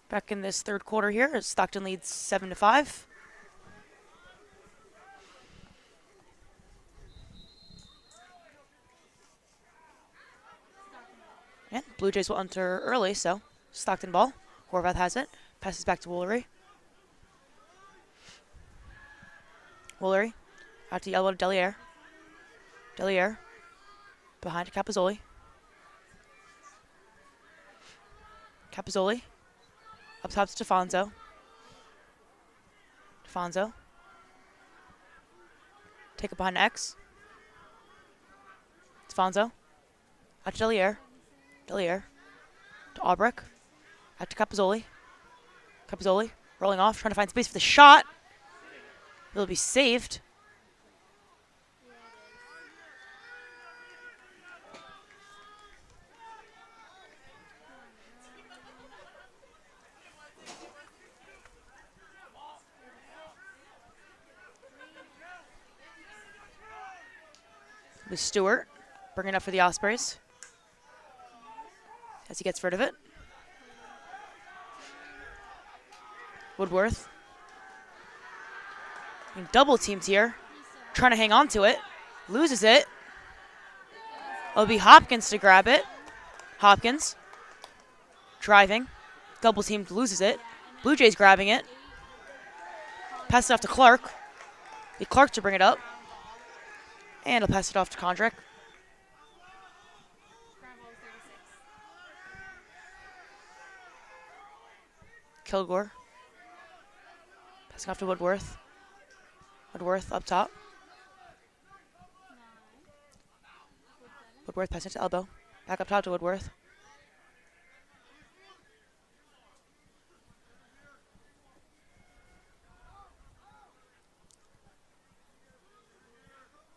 Back in this third quarter here, as Stockton leads 7-5. And Blue Jays will enter early, so Stockton ball. Horvath has it. Passes back to Woolery. Woolery. Out to the elbow to Deliere. Deliere. Behind to Capozzoli. Capozzoli. Up top to Defonso. Defonso. Take it behind X. Defonso. Out to Deliere. Deliere. To Albrecht. Out to Capozzoli. Capozzoli. Rolling off. Trying to find space for the shot. It'll be saved. With Stewart, bringing it up for the Ospreys. As he gets rid of it. Woodworth. Being double teamed here. Trying to hang on to it. Loses it. It'll be Hopkins to grab it. Hopkins. Driving. Double teamed, loses it. Blue Jays grabbing it. Pass it off to Clark. The Clark to bring it up. And he'll pass it off to Kondrak. Kilgore. Passing off to Woodworth. Woodworth up top. Woodworth passing to elbow. Back up top to Woodworth.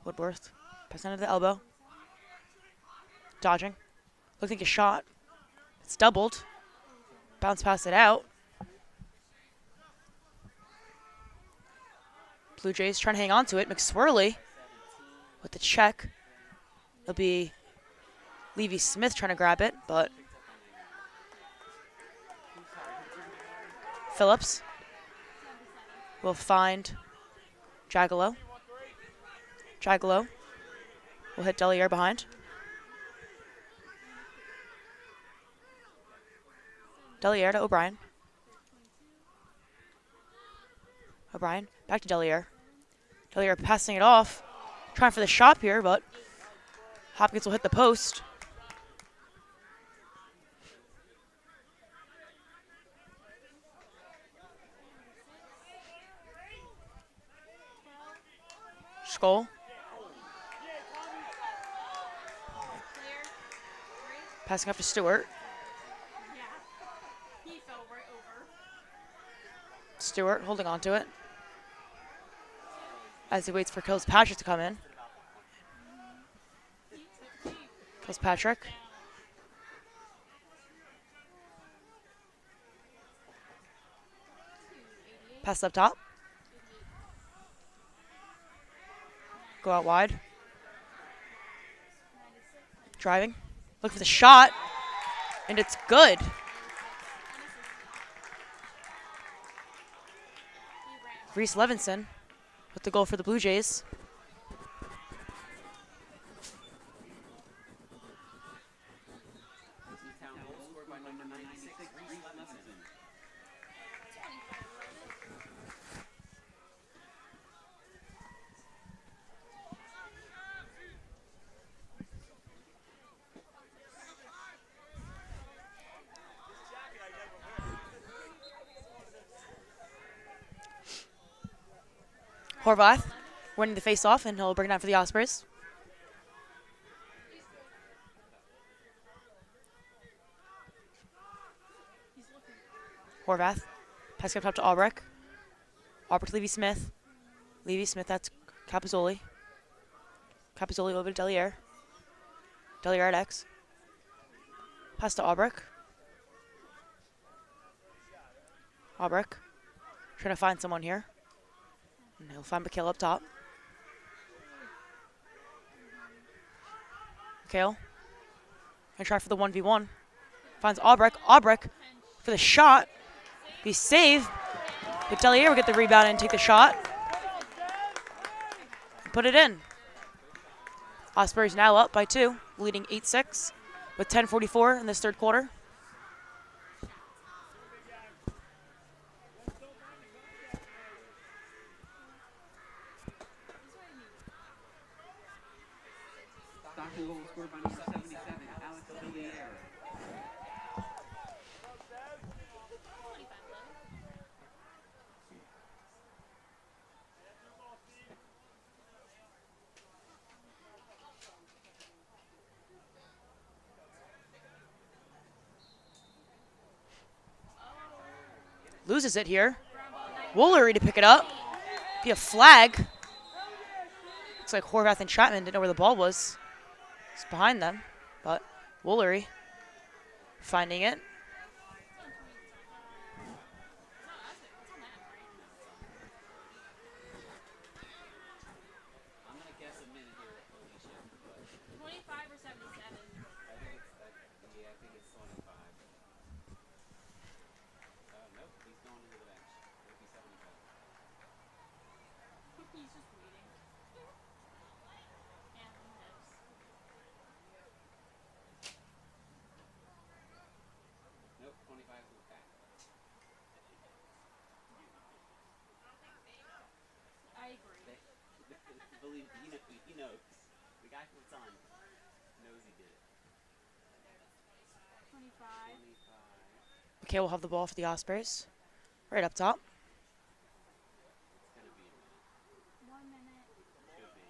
Woodworth. Passing under the elbow. Dodging. Looking like a shot. It's doubled. Bounce past it out. Blue Jays trying to hang on to it. McSwirly with the check. It'll be Levy Smith trying to grab it, but Phillips will find Jagalo. Jagalo will hit Deliere behind. Deliere to O'Brien. O'Brien back to Deliere. Deliere passing it off. Trying for the shot here, but Hopkins will hit the post. Skoll. Passing up to Stewart. He fell right over. Stewart holding on to it as he waits for Kilpatrick to come in. Kilpatrick. Pass up top. Go out wide. Driving. Look for the shot. And it's good. Reese Levinson with the goal for the Blue Jays. Elizabethtown goal scored by number 96, Reese Levinson. Horvath winning the face-off, and he'll bring it down for the Ospreys. Horvath. Passing up top to Albrecht. Albrecht, Levy Smith. Levy Smith, that's Capozzoli. Capozzoli over to Deliere. Deliere at X. Pass to Albrecht. Albrecht. Trying to find someone here. And he'll find McHale up top. McHale. Gonna try for the 1v1. Finds Albrecht. Albrecht for the shot. Be saved. But Delier will get the rebound and take the shot. Put it in. Osprey's now up by 2, leading 8-6 with 10:44 in this third quarter. Stockton goal scored by number 77, Alex Villiers. Loses it here. Woolery to pick it up. Be a flag. Looks like Horvath and Chapman didn't know where the ball was. It's behind them, but Woolery finding it. I'm going to guess a minute here, Alicia. But 25 or 77. I think it's 25. Nope, he's going into the bench. It'll be 75. He's just waiting. And he knows. Nope, 25 is back. I agree. Believe he knows. The guy from Sun knows he did it. 25. 25. Okay, we'll have the ball for the Ospreys. Right up top. It's going to be a minute. 1 minute. Should be.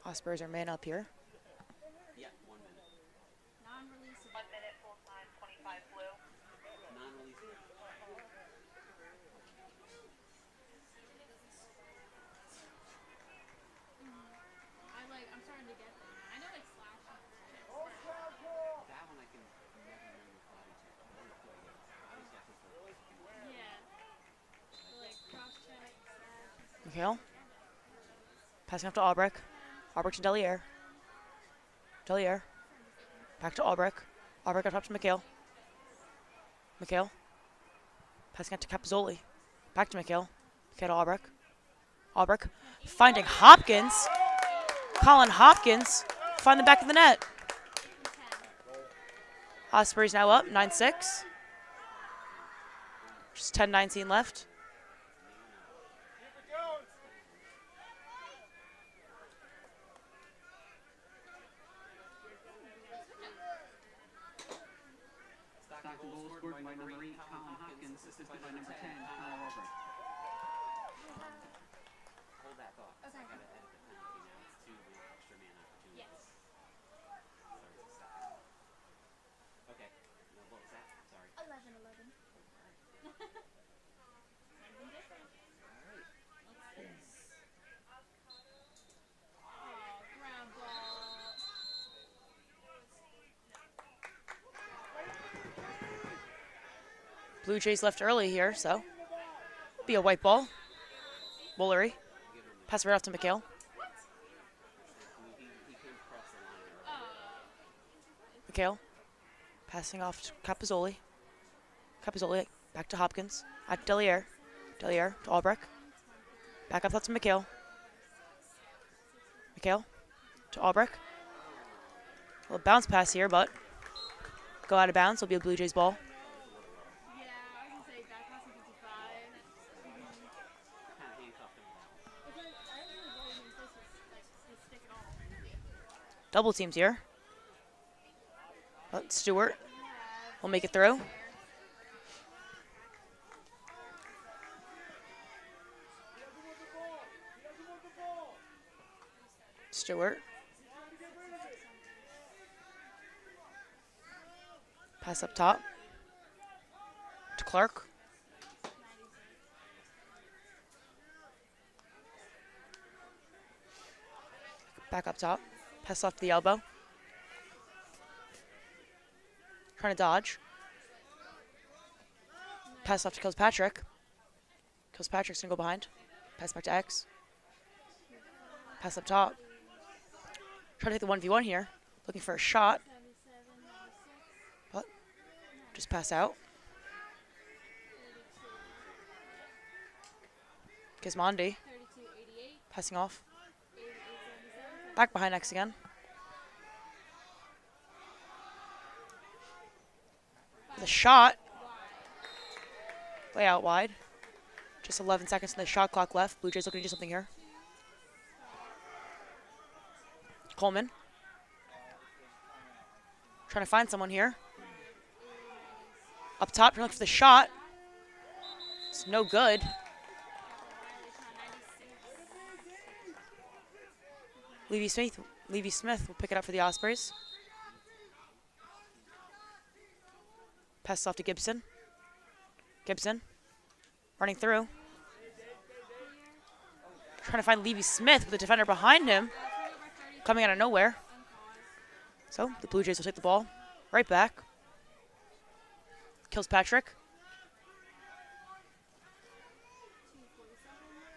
Ospreys are man up here. Yeah, 1 minute. Non-releasable. 1 minute full time, 25 blue. Non-releasable. I'm starting to get them. I know like slash. That one I can never remember body check. I don't know who I get. Body check is the Yeah. So, like cross check, slash. Mikhail. Passing off to Albrecht. Albrecht to Delier. Delier. Back to Albrecht. Albrecht up top to Mikhail. Mikhail. Passing out to Capizzoli. Back to Mikhail. Mikhail to Albrecht. Albrecht finding Hopkins. Colin Hopkins find the back of the net. Ospreys now up 9-6. Just 10:19 left. Stockton goal scored by number 8, Colin Hopkins, assisted by number 10, Kyle Albrecht. Hold that thought. I got to edit the penalty now. It's 2 with extra man opportunities. Yes. Sorry, it's a second. Okay. No, what was that? Sorry. 11. Something different. Alright. What's this? Oh, ground ball. Blue Jays left early here, so it'll be a white ball. Woolery. Pass right off to Mikhail. He came across the line. Mikhail. Passing off to Capizzoli. Capizzoli back to Hopkins. At Delier. Delier to Albrecht. Back up top to Mikhail. Mikhail to Albrecht. A little bounce pass here, but go out of bounds. It'll be a Blue Jays ball. Yeah, I was gonna say back pass in 55. Kind of handcuffed him with that one. Because I don't know what it means. This is like his stick at all. Double teams here. But Stewart will make it through. Stewart. Pass up top to Clark. Back up top. Pass off to the elbow. Trying to dodge. Pass off to Kilpatrick. Kilpatrick's gonna go behind. Pass back to X. Pass up top. Trying to take the 1v1 here. Looking for a shot. But just pass out. Gismondi 32-88. passing off. 88-77. Back behind X again. The shot. Way out wide. Just 11 seconds in the shot clock left. Blue Jays looking to do something here. Coleman. Trying to find someone here. Up top, trying to look for the shot. It's no good. Levy Smith will pick it up for the Ospreys. Passes off to Gibson. Gibson running through. Trying to find Levy Smith with the defender behind him. Coming out of nowhere. So the Blue Jays will take the ball right back. Kills Patrick.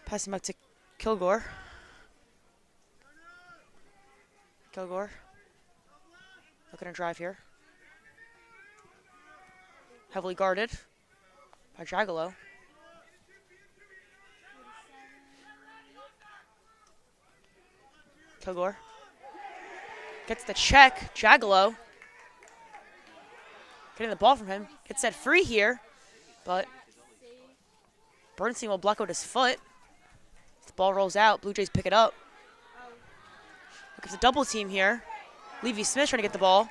Passing back to Kilgore. Kilgore. Looking to drive here. Heavily guarded by Jagalo. Kilgore. Gets the check. Jagalo. Getting the ball from him. Gets set free here. But Bernstein will block out his foot. The ball rolls out. Blue Jays pick it up. Look at the double team here. Levy Smith trying to get the ball.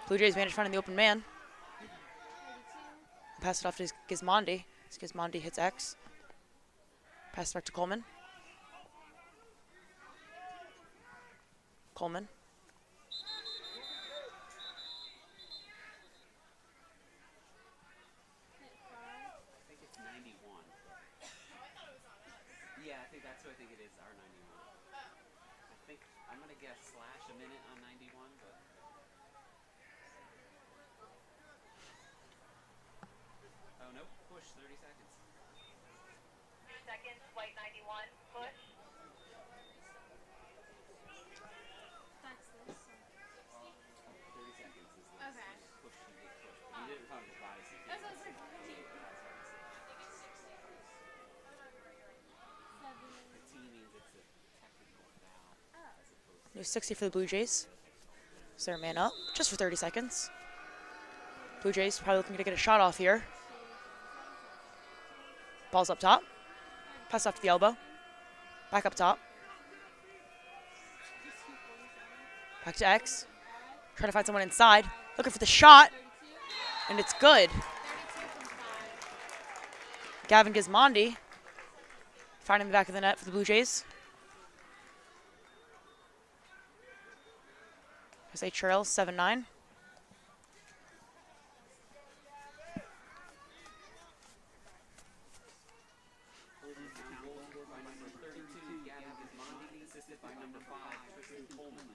Blue Jays manage finding the open man. Pass it off to Gismondi. Gismondi hits X. Pass it back to Coleman. Coleman. I think it's 91. Yeah, I think that's what I think it is, our 91. I think, I'm going to guess slash a minute on 91, but... Oh, no, push, 30 seconds. 3 seconds, white 91, push. That's this. 30 seconds is the Okay. push you get push. But you didn't find the body, so you That's can't what I was like. The T means it's a technical foul as opposed to... New 60 for the Blue Jays. Is their man up? Just for 30 seconds. Blue Jays probably looking to get a shot off here. Ball's up top. Pass off to the elbow. Back up top. Back to X. Trying to find someone inside. Looking for the shot. And it's good. Gavin Gismondi finding the back of the net for the Blue Jays. Jose Trails, 7-9. Elizabethtown goal scored by number 32, Gavin Gismondi, assisted by number 5, Tristan Coleman.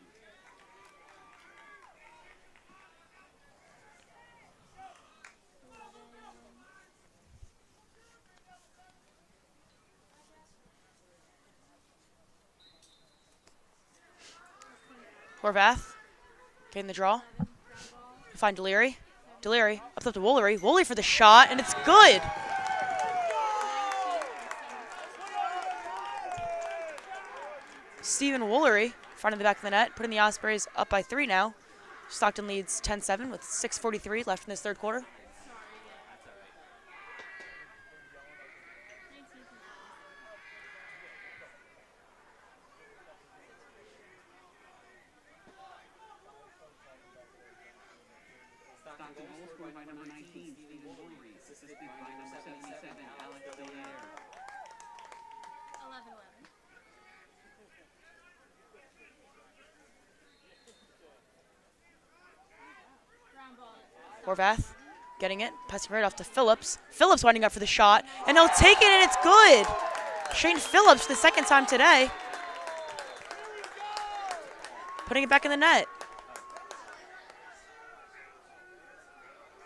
Horvath getting the draw. Find Deliri. Deliri up top to Woolery. Woolery for the shot, and it's good. Stephen Woolery finding the back of the net, putting the Ospreys up by 3 now. Stockton leads 10-7 with 6:43 left in this third quarter. Stockton goal scored by number 19, Stephen Woolery, assisted by number 77, Alex Delaire. 11-11. Ground ball. Horvath getting it, passing right off to Phillips. Phillips winding up for the shot, and he'll take it, and it's good. Shane Phillips for the second time today. Putting it back in the net.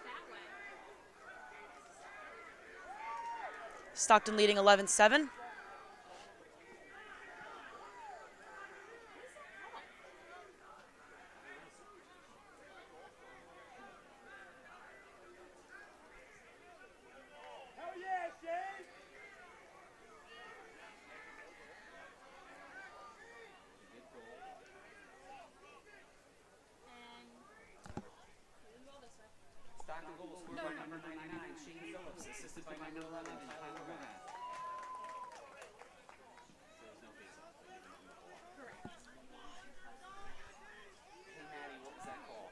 That way. Stockton leading 11-7. Hell Stockton goal scored by number 99, Shane Phillips, assisted by number 11, Tyler Horvath. So there's no face-off, but you're giving them the ball. Correct. Hey, Maddie, what was that call?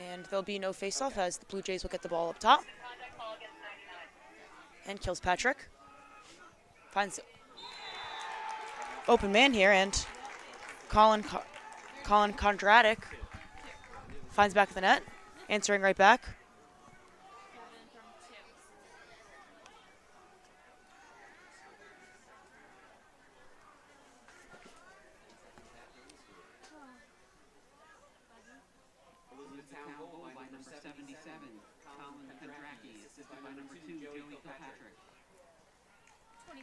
And there'll be no face-off as the Blue Jays will get the ball up top. Contact call against 99. And kills Patrick. Finds open man here, and Colin Kondratic finds back of the net, answering right back. 7 from 2. Elizabethtown goal by number 77, Colin Kondracky, assisted by number 2, Joey Kilpatrick. 25-11.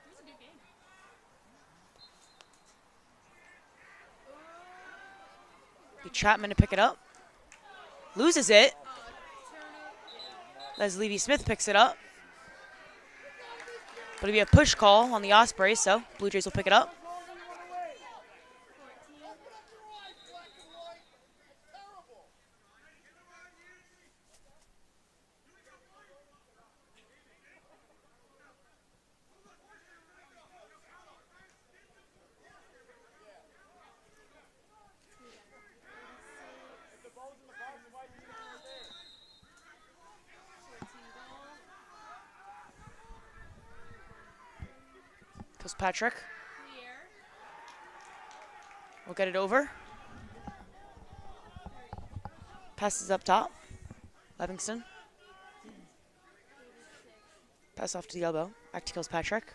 It was a good game. Be Chapman to pick it up. Loses it Turnover. as Levy Smith picks it up. But it'll be a push call on the Ospreys, so Blue Jays will pick it up. 14. If the ball's in the box, why do you leave it right there? 14 goal. Kills Patrick. Clear. We'll get it over. Passes up top. Livingston. 86. Pass off to the elbow. Back to kills Patrick.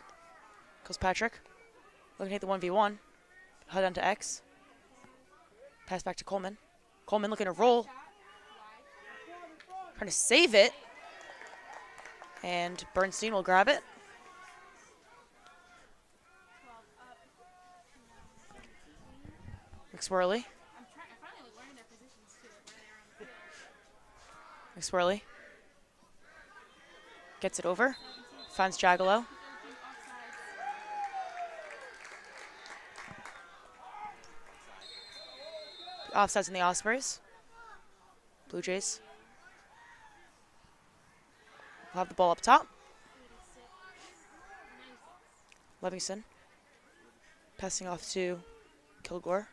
Kills Patrick. Looking to hit the 1v1. Head down to X. Pass back to Coleman. Coleman looking to roll. Shot. Wide. Trying to save it. And Bernstein will grab it. 12 up. 17. McSwirly. I'm finally learning their positions too, like where they are on the field. McSwirly. Gets it over. Finds Jagalo. Offsides in the Ospreys. Blue Jays. We'll have the ball up top. 86. 96. Livingston. Passing off to Kilgore.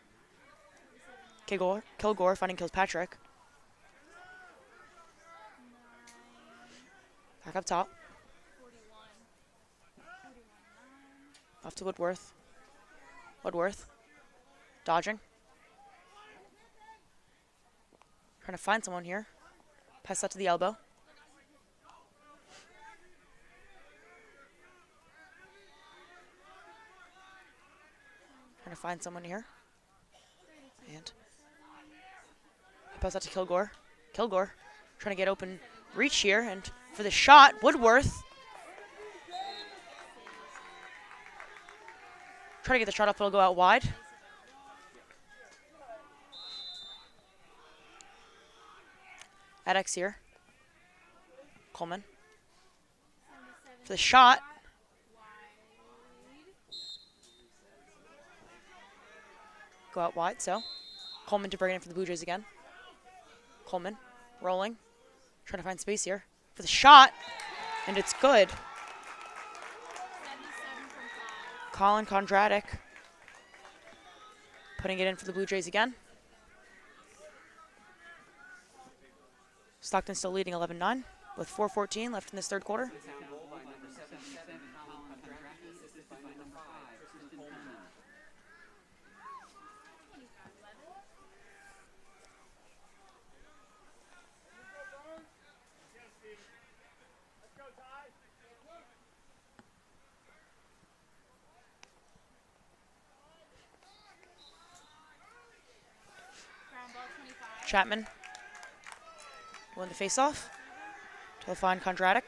Kilgore finding kills Patrick. 9. Back up top. 41. 41. 9. Off to Woodworth. Woodworth. Dodging. Trying to find someone here. Pass that to the elbow. Trying to find someone here. And pass that to Kilgore. Kilgore trying to get open reach here, and for the shot, Woodworth. Trying to get the shot up, it'll go out wide. At X here. Coleman. 77. For the shot. Wide. Go out wide, so Coleman to bring it in for the Blue Jays again. Coleman rolling. Trying to find space here. For the shot. And it's good. 77 from 5. Colin Kondratic putting it in for the Blue Jays again. Stockton still leading 11-9 with 4:14 left in this third quarter. Elizabethtown goal by number 77, Colin Kondracky, assisted by number 5, Tristan Coleman. 25-11. Yes, Steve. Let's go, Ty. Ground ball 25. Chapman won the face-off. To find Kondratic.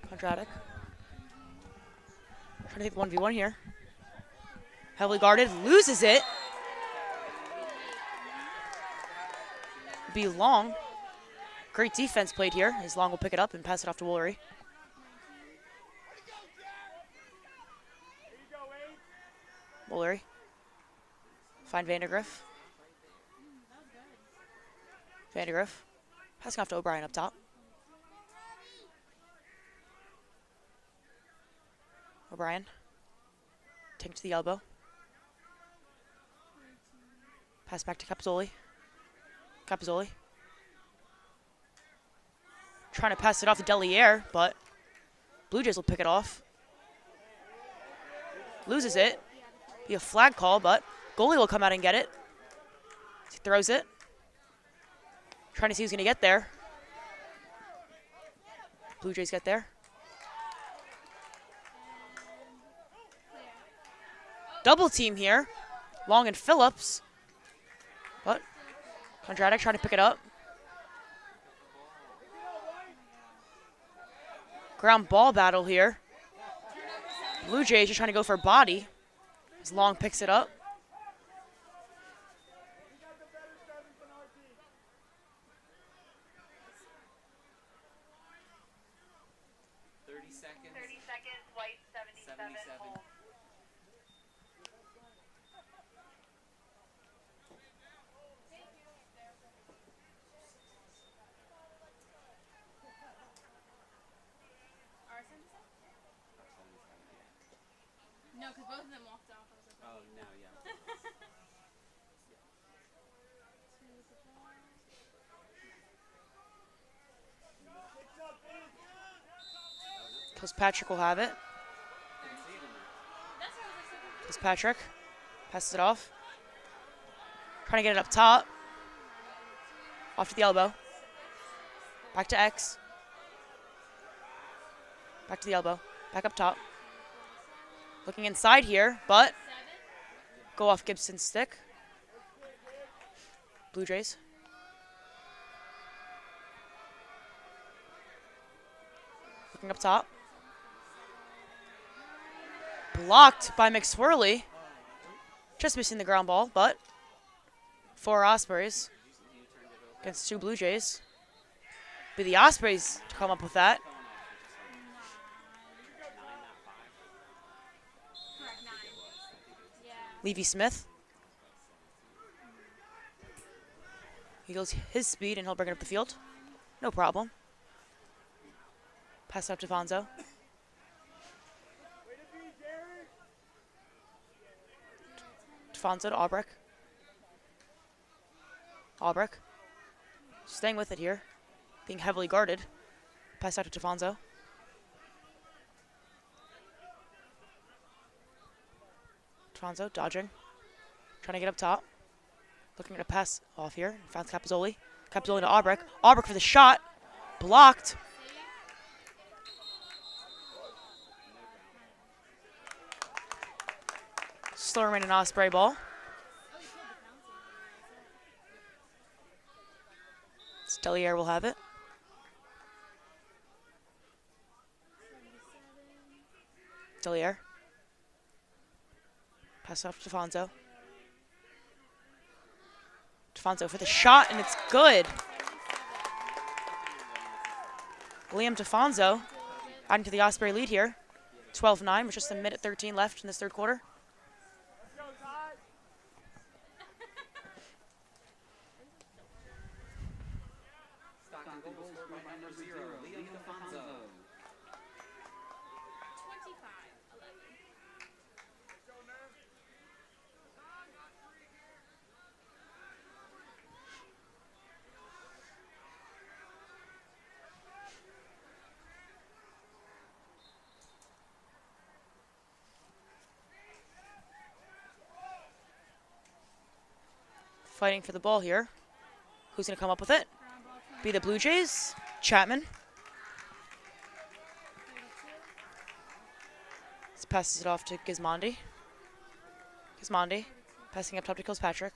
Kondratic. Trying to take the 1v1 here. Heavily guarded, loses it. Be Long. Great defense played here, as Long will pick it up and pass it off to Woolery. Woolery. Find Vandergriff. Vandergriff. Passing off to O'Brien up top. O'Brien. Taking to the elbow. Pass back to Capizzoli. Capizzoli. Trying to pass it off to Deliere, but Blue Jays will pick it off. Loses it. Be a flag call, but goalie will come out and get it. He throws it. Trying to see who's going to get there. Blue Jays get there. Double team here. Long and Phillips. But Kondratek trying to pick it up. Ground ball battle here. Blue Jays just trying to go for a body. As Long picks it up. 30 seconds, white 77, hold. No, because both of them walked off. I was like, Oh, no, yeah. Patrick will have it. Patrick passes it off. Trying to get it up top. Off to the elbow. Back to X. Back to the elbow. Back up top. Looking inside here, but go off Gibson's stick. Blue Jays. Looking up top. Blocked by McSwirly. Just missing the ground ball, but 4 Ospreys against 2 Blue Jays. Be the Ospreys to come up with that. correct, 9. Yeah. Levy Smith. He goes his speed and he'll bring it up the field. No problem. Pass out to Fonzo. Fonzo to Albrecht. Albrecht. Staying with it here. Being heavily guarded. Pass out to Defonso. Defonso dodging. Trying to get up top. Looking at a pass off here. Finds Capizzoli. Capizzoli to Albrecht. Albrecht for the shot. Blocked. Still remaining Osprey ball. Deliere will have it. Deliere. Pass off to Defonso. Defonso for the shot, and it's good. Liam Defonso adding to the Osprey lead here. 12-9 with just a minute 13 left in this third quarter. Stockton goal scored by number 0, Liam Defonso. 25-11. Fighting for the ball here. Who's going to come up with it? Be the Blue Jays. Chapman. This passes it off to Gismondi. Gismondi. Passing up top to Kilpatrick.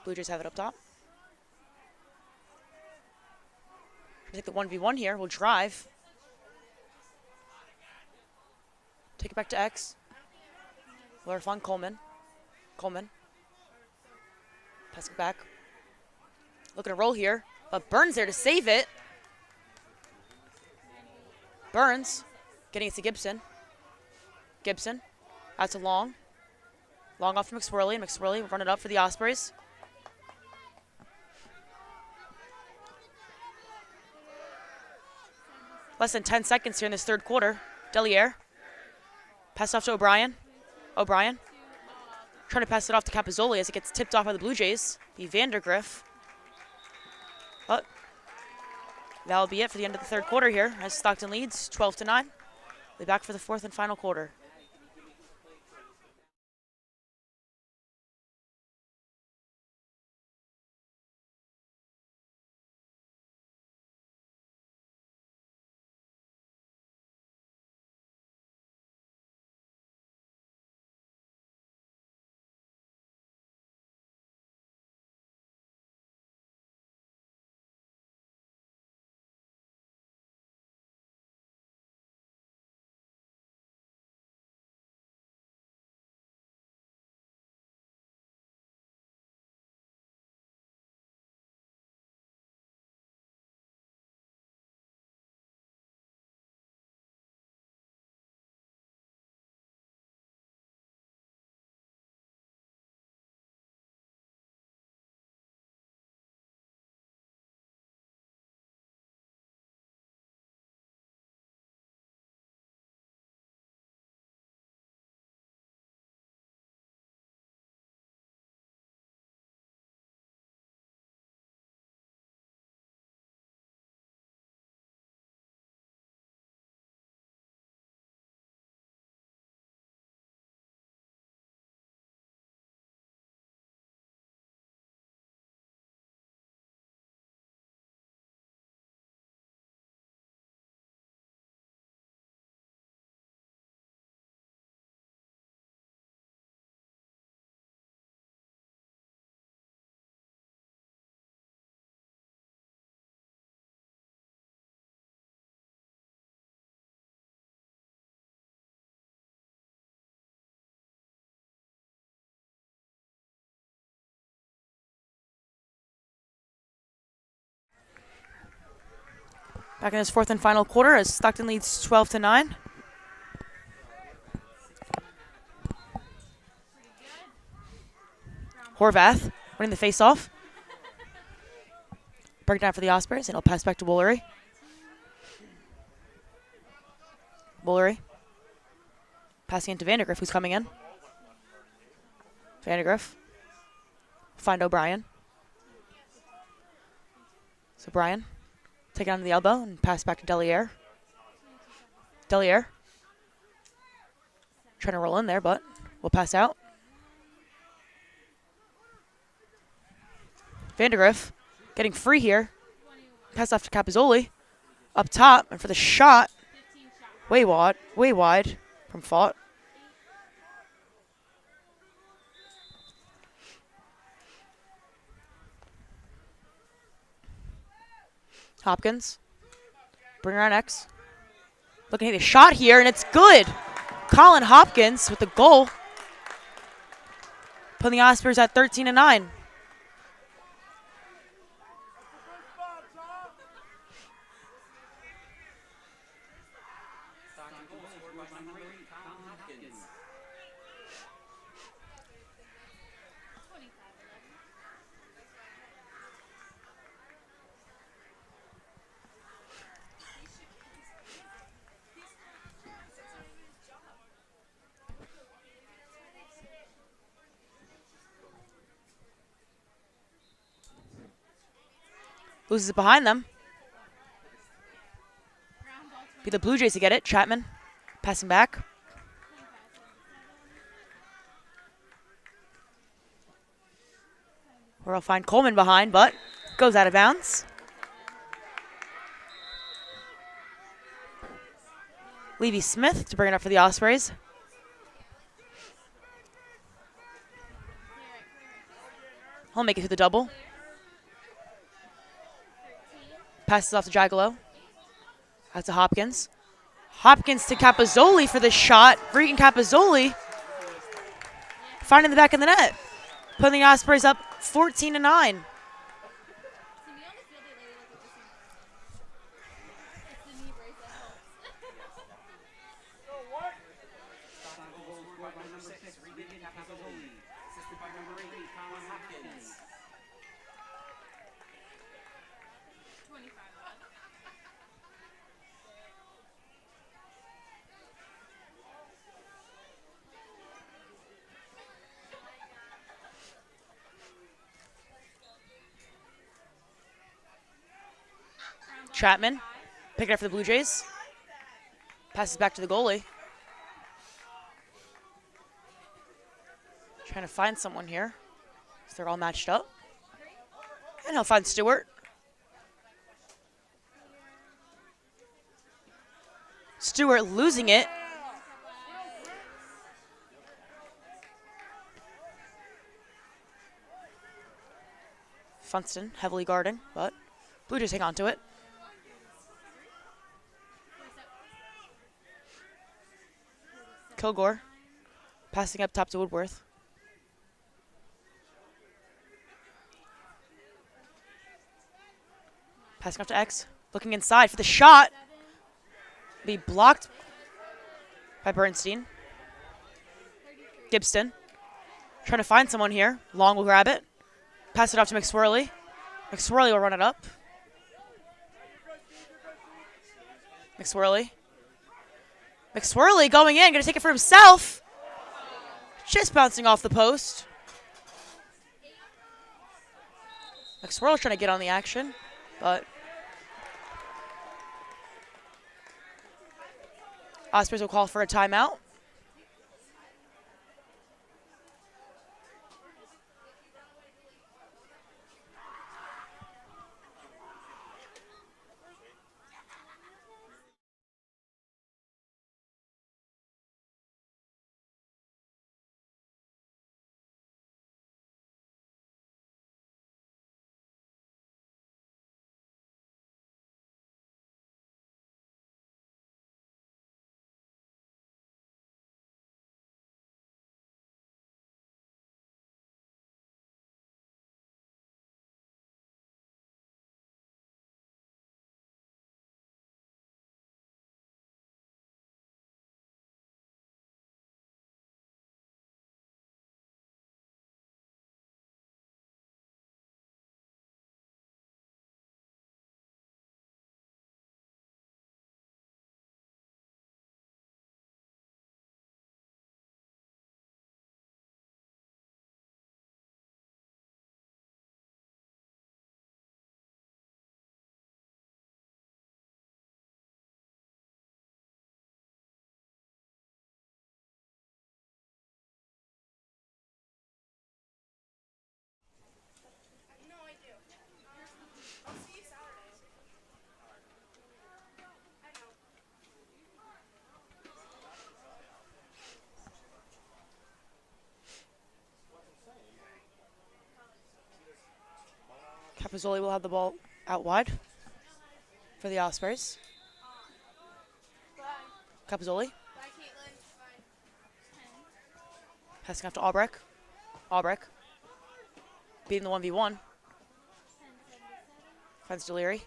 Blue Jays have it up top. I think the 1v1 here will drive. Take it back to X. Larafon Coleman. Coleman. Pass it back. Looking to roll here. But Burns there to save it. Burns getting it to Gibson. Gibson. Out to Long. Long off to McSwirly, and McSwirly will run it up for the Ospreys. Less than 10 seconds here in this third quarter. Deliere. Pass off to O'Brien. O'Brien. Trying to pass it off to Capozzoli as it gets tipped off by the Blue Jays. The Vandergriff. But that'll be it for the end of the third quarter here as Stockton leads 12-9. They'll be back for the fourth and final quarter. Back in this fourth and final quarter as Stockton leads 12-9. Horvath winning the face-off. Break down for the Ospreys, and it'll pass back to Woolery. Woolery. Passing into Vandergriff, who's coming in. Vandergriff. Find O'Brien. So Brian. Take it on the elbow and pass back to Deliere. Deliere. Trying to roll in there, but will pass out. Vandergriff getting free here. Pass off to Capozzoli. Up top, and for the shot, way wide from Fought. Hopkins. Bring around X. Looking at the shot here, and it's good. Colin Hopkins with the goal. Putting the Ospreys at 13-9. Stockton goal scored by number 8, Colin Hopkins. Loses it behind them. Be the Blue Jays to get it. Chapman passing back. Where I'll find Coleman behind, but goes out of bounds. Levy Smith to bring it up for the Ospreys. He'll make it to the double. Passes off to Jagalo. Out to Hopkins. Hopkins to Capozzoli for the shot. Freaking Capozzoli. Finding the back of the net. Putting the Ospreys up 14-9. 26, Regan Capizoli. Assisted by number 8, Colin Hopkins. 25. Chapman, pick it up for the Blue Jays. Passes back to the goalie. Trying to find someone here. So they're all matched up. And he'll find Stewart. Stewart losing it. Funston heavily guarding, but Blue Jays hang on to it. Kilgore passing up top to Woodworth. Passing off to X. Looking inside for the shot. Be blocked by Bernstein. Gibson trying to find someone here. Long will grab it. Pass it off to McSwirly. McSwirly will run it up. McSwirly. McSwirly going in, going to take it for himself. Just bouncing off the post. McSwirly's trying to get on the action, but Ospreys will call for a timeout. No, I do. I'll see you Saturday. I know. Capizoli will have the ball out wide for the Ospreys. Bye. Capizoli Bye, Caitlin. Bye. passing off to Albrecht. Albrecht beating the 1v1. Finds Deliri.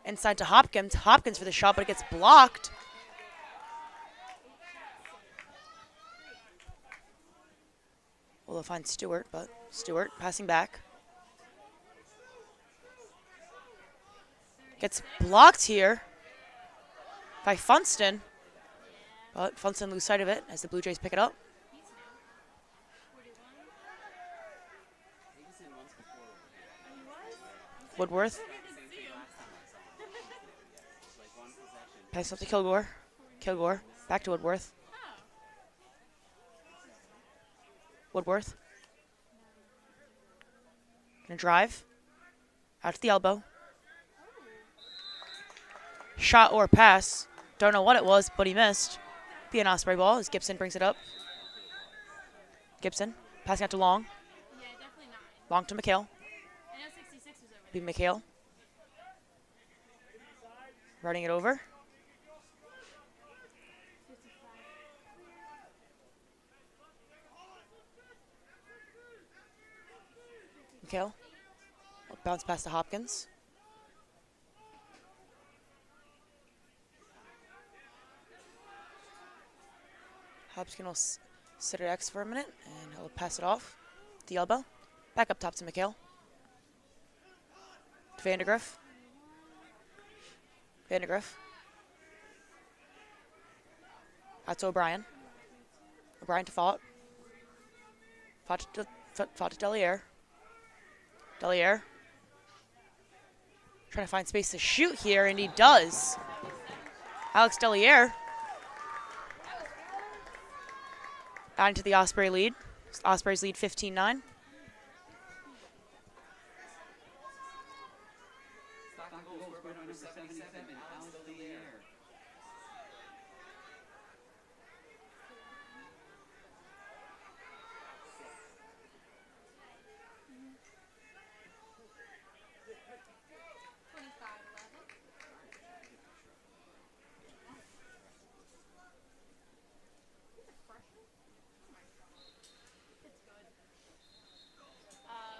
Inside to Hopkins. Hopkins for the shot, but it gets blocked. Well, they'll find Stewart, but Stewart passing back. Gets blocked here by Funston. But Funston lose sight of it as the Blue Jays pick it up. He was in once before over here. Woodworth Like one possession. passing up to Kilgore. Kilgore back to Woodworth. Woodworth. Gonna drive. Out to the elbow. Shot or pass. Don't know what it was, but he missed. Be an Osprey ball as Gibson brings it up. Gibson passing out to Long. Yeah, definitely 9. Long to McHale. I know 66 was over Be McHale. Running it over. McHale. Bounce pass to Hopkins. Hopkins will Sit at X for a minute, and he'll pass it off. The elbow. Back up top to McHale. To Vandergriff. Vandergriff. Out to O'Brien. O'Brien to Fott. Fott to Deliere. Deliere. Trying to find space to shoot here, and he does. Alex Deliere. Adding to the Osprey lead. Ospreys lead 15-9. Stockton goal scored by number 77, Alex Deliere.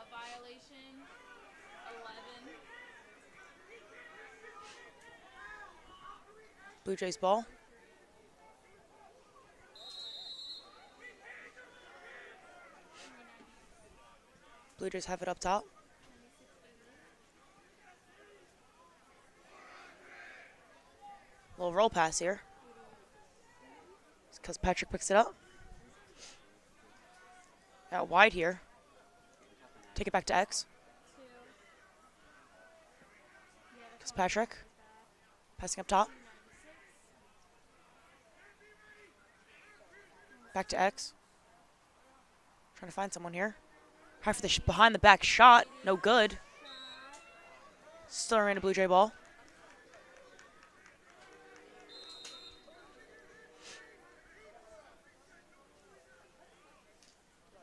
Violation 11. Blue Jays ball. Blue Jays have it up top. Little roll pass here. Because Patrick picks it up. Out wide here. Take it back to X. Because Patrick. Passing up top. Back to X. Trying to find someone here. High for the behind the back shot. No good. Still remain a Blue Jay ball.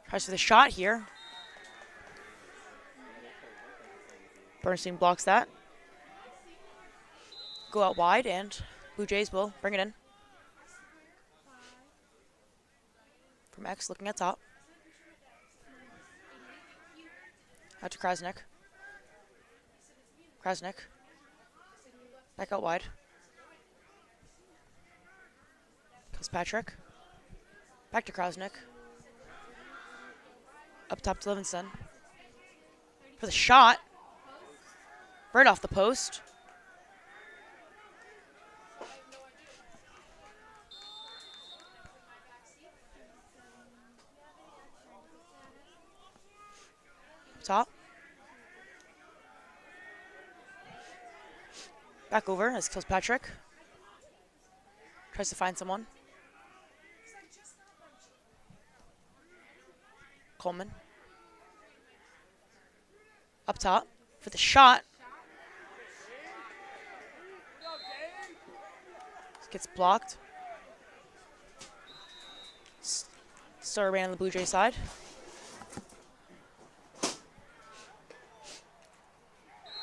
Tries for the shot here. Bernstein blocks that. Go out wide, and Blue Jays will bring it in. From X, looking at top. Out to Krasnick. Krasnick. Back out wide. Goes Patrick. Back to Krasnick. Up top to Livingston. For the shot. Right off the post. Top. Back over as kills Patrick. Tries to find someone. Coleman. Up top for the shot. Gets blocked. Still ran on the Blue Jay side.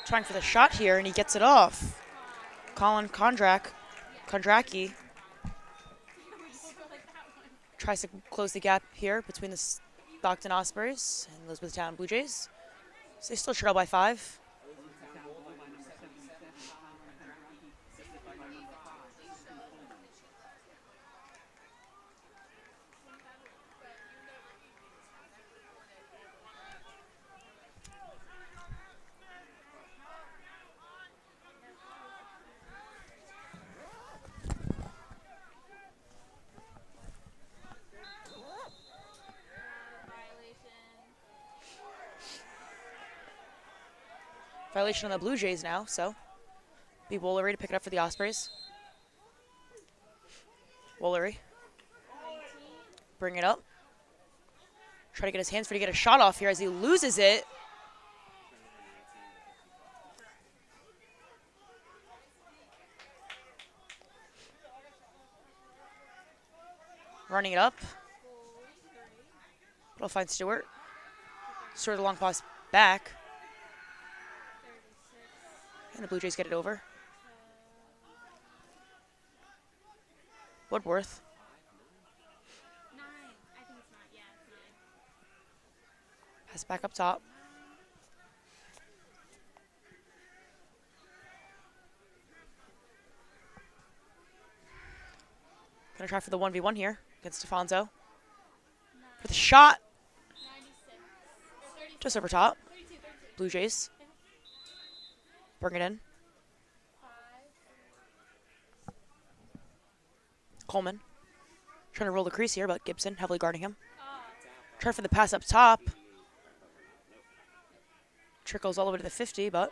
Trying for the shot here, and he gets it off. Colin Kondracki tries to close the gap here between the Stockton Ospreys and Elizabethtown Blue Jays. So they still trail by 5. Violation on the Blue Jays now, so be Woolery to pick it up for the Ospreys. Woolery. Bring it up. Try to get his hands free to get a shot off here as he loses it. Running it up. It'll find Stewart. Stewart the long pass back. And the Blue Jays get it over. Woodworth. 9. I think it's 9. Yeah, it's 9. Pass back up top. Gonna try for the 1v1 here against Stefanzo. the shot. 96. Or 32. Just over top. 32, 32. Blue Jays. Bring it in. 5. Coleman. Trying to roll the crease here, but Gibson heavily guarding him. Oh. Trying for the pass up top. Trickles all the way to the 50, but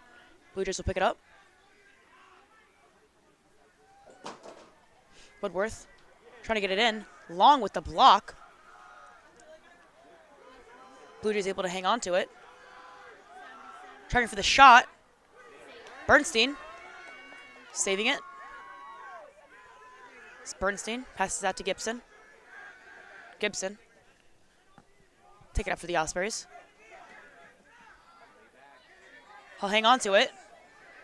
Blue Jays will pick it up. Woodworth trying to get it in. Long with the block. Blue Jays able to hang on to it. Trying for the shot. Bernstein saving it. It's Bernstein passes out to Gibson. Gibson. Take it up for the Ospreys. He'll hang on to it.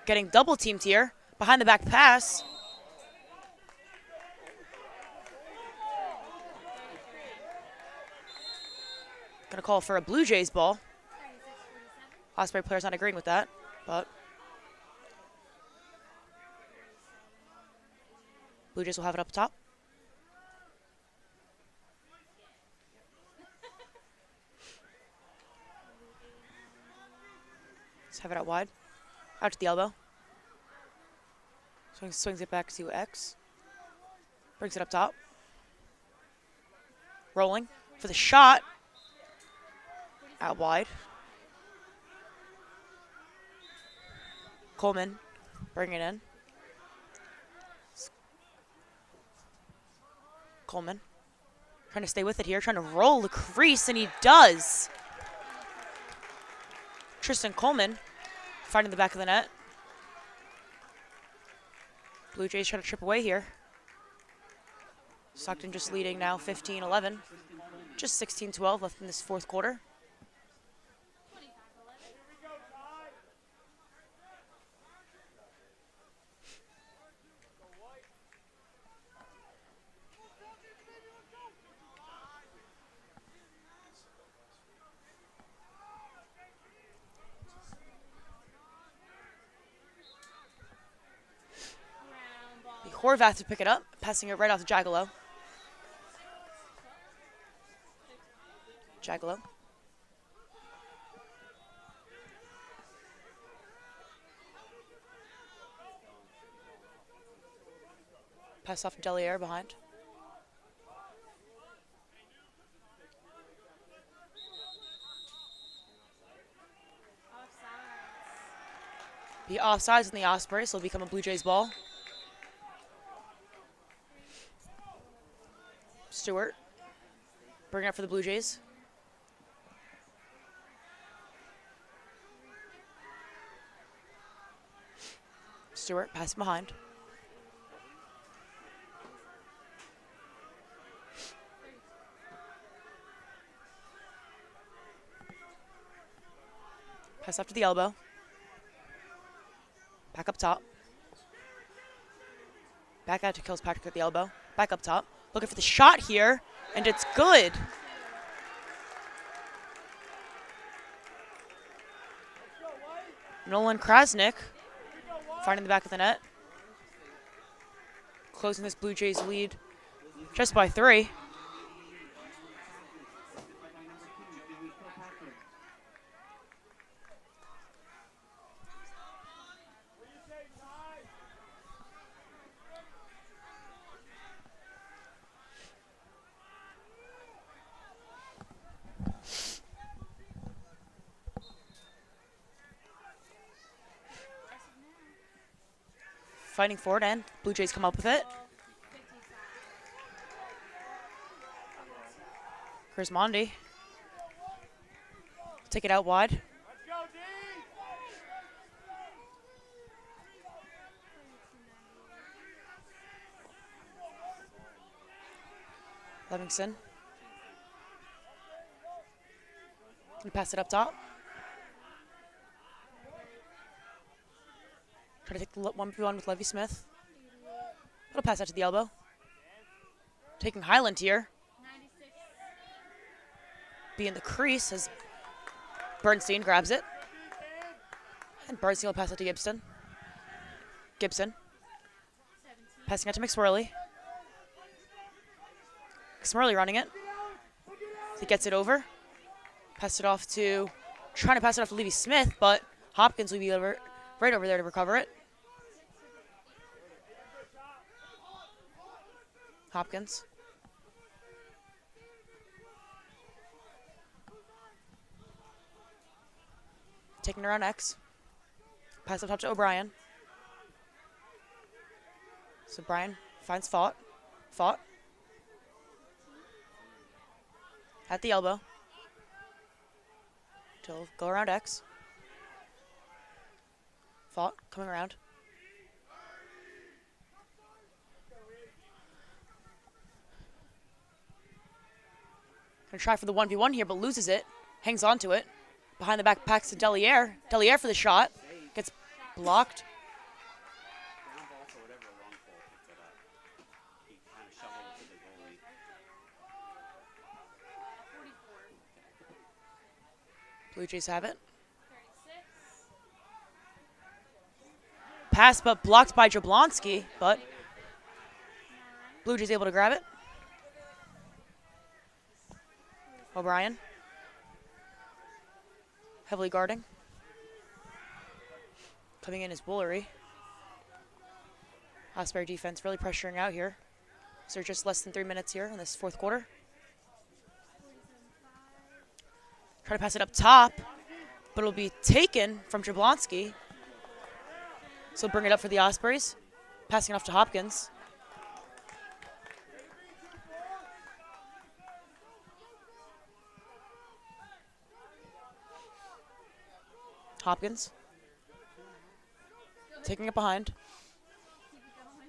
Getting double teamed here. Behind the back pass. Gonna call for a Blue Jays ball. 36, 47. Osprey player's not agreeing with that, but Blue Jays will have it up top. Let's have it out wide. Out to the elbow. Swings it back to X. Brings it up top. Rolling for the shot. Out wide. Coleman bringing it in. Coleman trying to stay with it here, trying to roll the crease, and he does. Tristan Coleman finding the back of the net. Blue Jays trying to trip away here. Stockton just leading now 15-11. Just 16-12 left in this fourth quarter. Horvath to pick it up, passing it right off to Jagalo. Jagalo. Pass off to Deliere behind. Be offsides in the Osprey, so it'll become a Blue Jays ball. Stewart, bring it up for the Blue Jays. Stewart, passing behind. Pass up to the elbow. Back up top. Back out to Kilspatrick at the elbow. Back up top. Looking for the shot here, and it's good. Nolan Krasnick finding the back of the net. Closing this Blue Jays lead just by 3. Fighting for it, and Blue Jays come up with it. Here's Mondi. Take it out wide. Let's go, D! Livingston. Can pass it up top. Try to take the 1v1 with Levy Smith. It'll pass out to the elbow. Taking Highland here. 96. Be in the crease as Bernstein grabs it. And Bernstein will pass it to Gibson. Gibson. 17. Passing out to McSwirly. McSwirly running it. He gets it over. Pass it off to, trying to pass it off to Levy Smith, but Hopkins will be right over there to recover it. Hopkins. Taking around X. Pass up top to O'Brien. So Brian finds Fought. Fought. At the elbow. To go around X. Fought, coming around. Gonna try for the 1v1 here, but loses it. Hangs on to it. Behind the back, packs to Deliere. Deliere for the shot. Gets blocked. Ground ball or whatever, long ball picked it up. He kind of shoveled it to the goalie. 44. Blue Jays have it. 36. Pass, but blocked by Jablonski, but Blue Jays able to grab it. O'Brien. Heavily guarding. Coming in is Woolery. Osprey defense really pressuring out here. So just less than 3 minutes here in this fourth quarter. Try to pass it up top, but it'll be taken from Jablonski. So bring it up for the Ospreys. Passing it off to Hopkins. Hopkins. Taking it behind. Keep it going.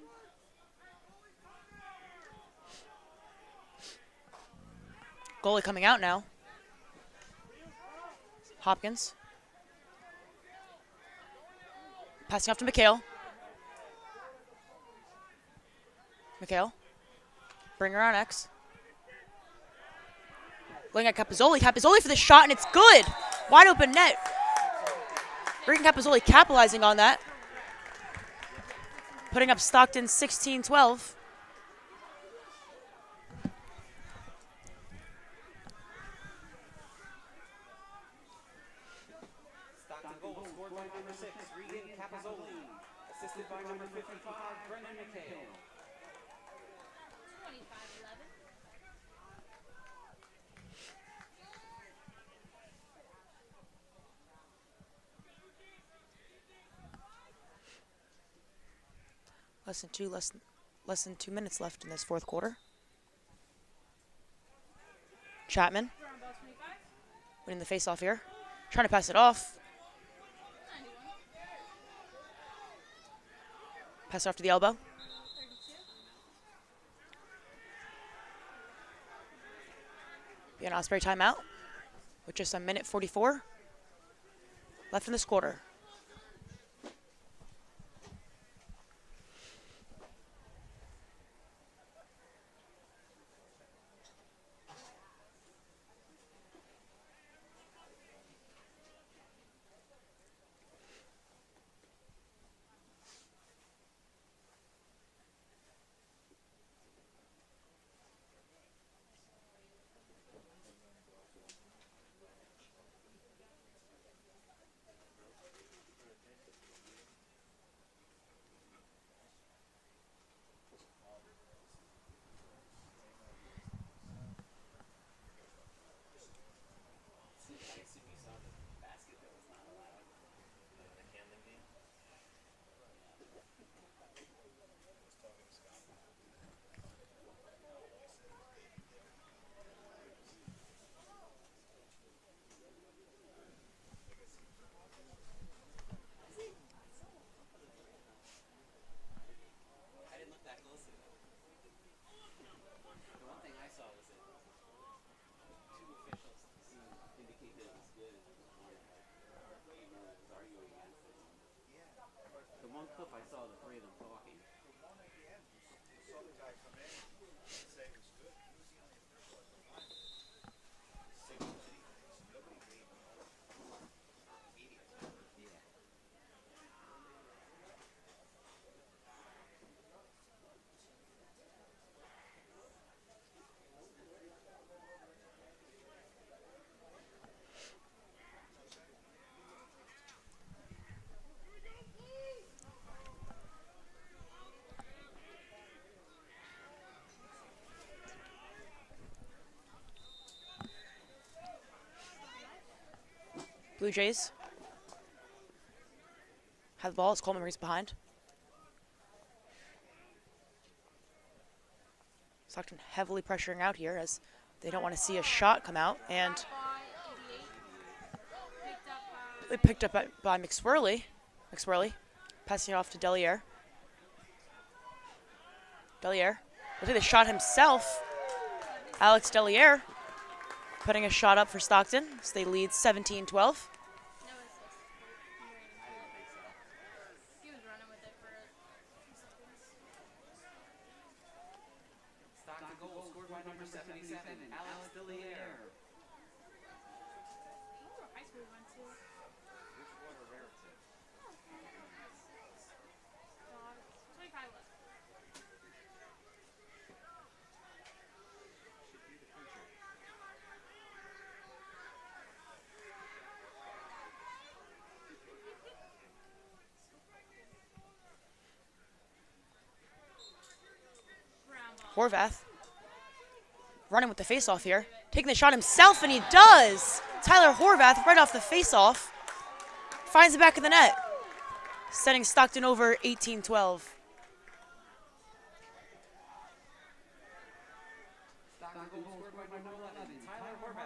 Goalie coming out now. Hopkins. Passing off to McHale. McHale. Bring her on X. Looking at Capozzoli. Capozzoli for the shot, and it's good. Wide open net. Regan Capozzoli capitalizing on that. Putting up Stockton 16-12. Stockton goal scored by number 6, Regan Capozzoli. Assisted by number 55, Brendan McHale. 25-11. Less than 2 minutes left in this fourth quarter. Chapman Ground ball 25. winning the face-off here. Trying to pass it off. 91. Pass it off to the elbow. 32. Be an Osprey timeout with just a minute 44 left in this quarter. Blue Jays have the ball as Coleman brings behind. Stockton heavily pressuring out here as they don't want to see a shot come out, and they picked up by McSwirly. McSwirly passing it off to Deliere. Deliere will take the shot himself. Alex Deliere putting a shot up for Stockton, so they lead 17-12. No assist. He was running with it for 2 seconds. Stockton goal scored by number 77, Alex Deliere. What high school we went to? It's like I left. Horvath running with the face-off here. Taking the shot himself, and he does! Tyler Horvath right off the face-off. Finds the back of the net. Setting Stockton over 18-12. Stockton goal scored by number 11, Tyler Horvath.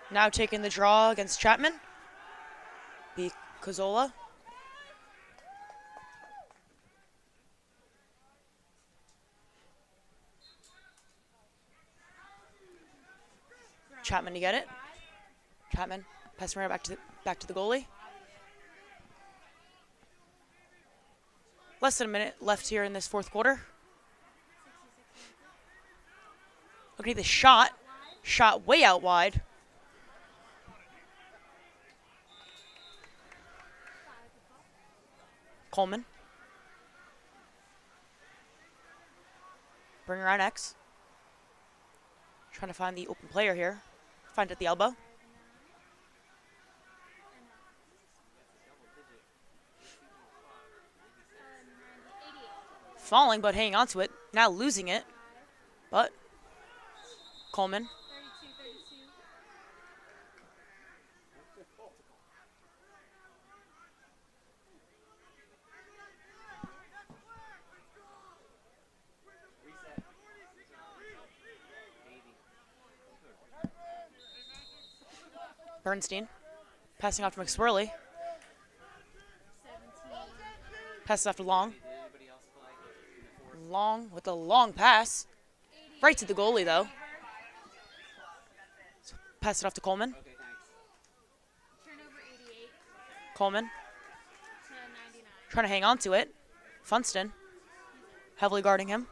Now taking the draw against Chapman. Be Cazzola. Chapman to get it. Chapman passing right back to the goalie. Less than a minute left here in this fourth quarter. Okay, the shot. Shot way out wide. Coleman. Bring around X. Trying to find the open player here. Find it at the elbow. Falling, but hanging on to it. Now losing it. But Coleman. 32. Bernstein. Passing off to McSwirly. 17. Passes off to Long. Long with a long pass. Right to the goalie, though. Pass it off to Coleman. Okay, thanks. Turnover 88 Coleman to 99. trying to hang on to it. Funston heavily guarding him.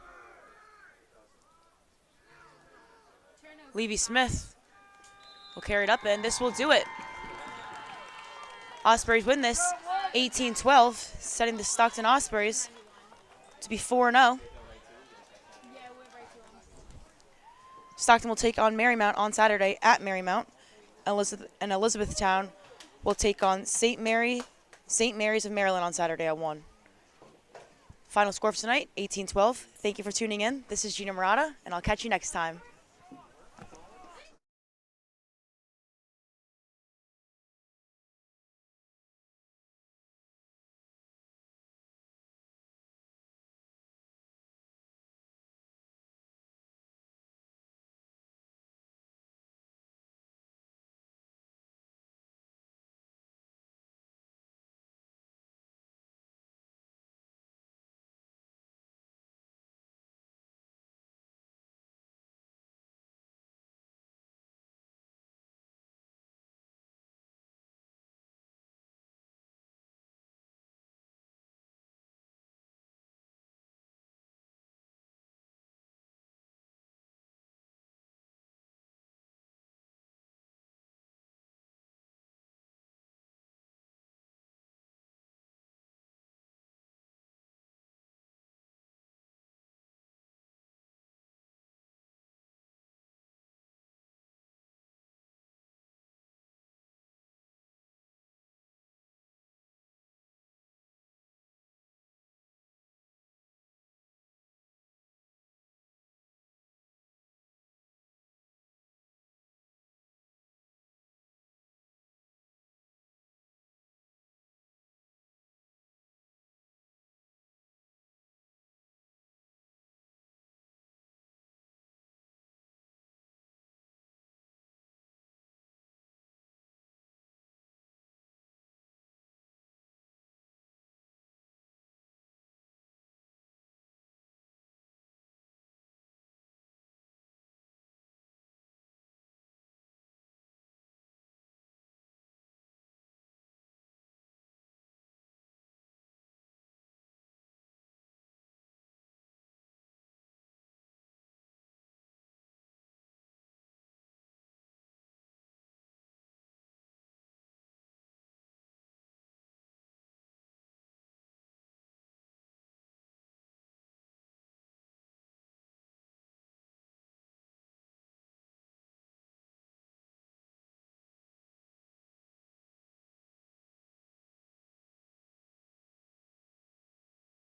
Turnover. Levy Smith will carry it up, and this will do it. Ospreys win this 18-12, setting the Stockton Ospreys to be 4-0. Yeah, went right to him. Stockton will take on Marymount on Saturday at Marymount. And Elizabethtown will take on St. Mary's of Maryland on Saturday at 1. Final score for tonight, 18-12. Thank you for tuning in. This is Gina Murata, and I'll catch you next time.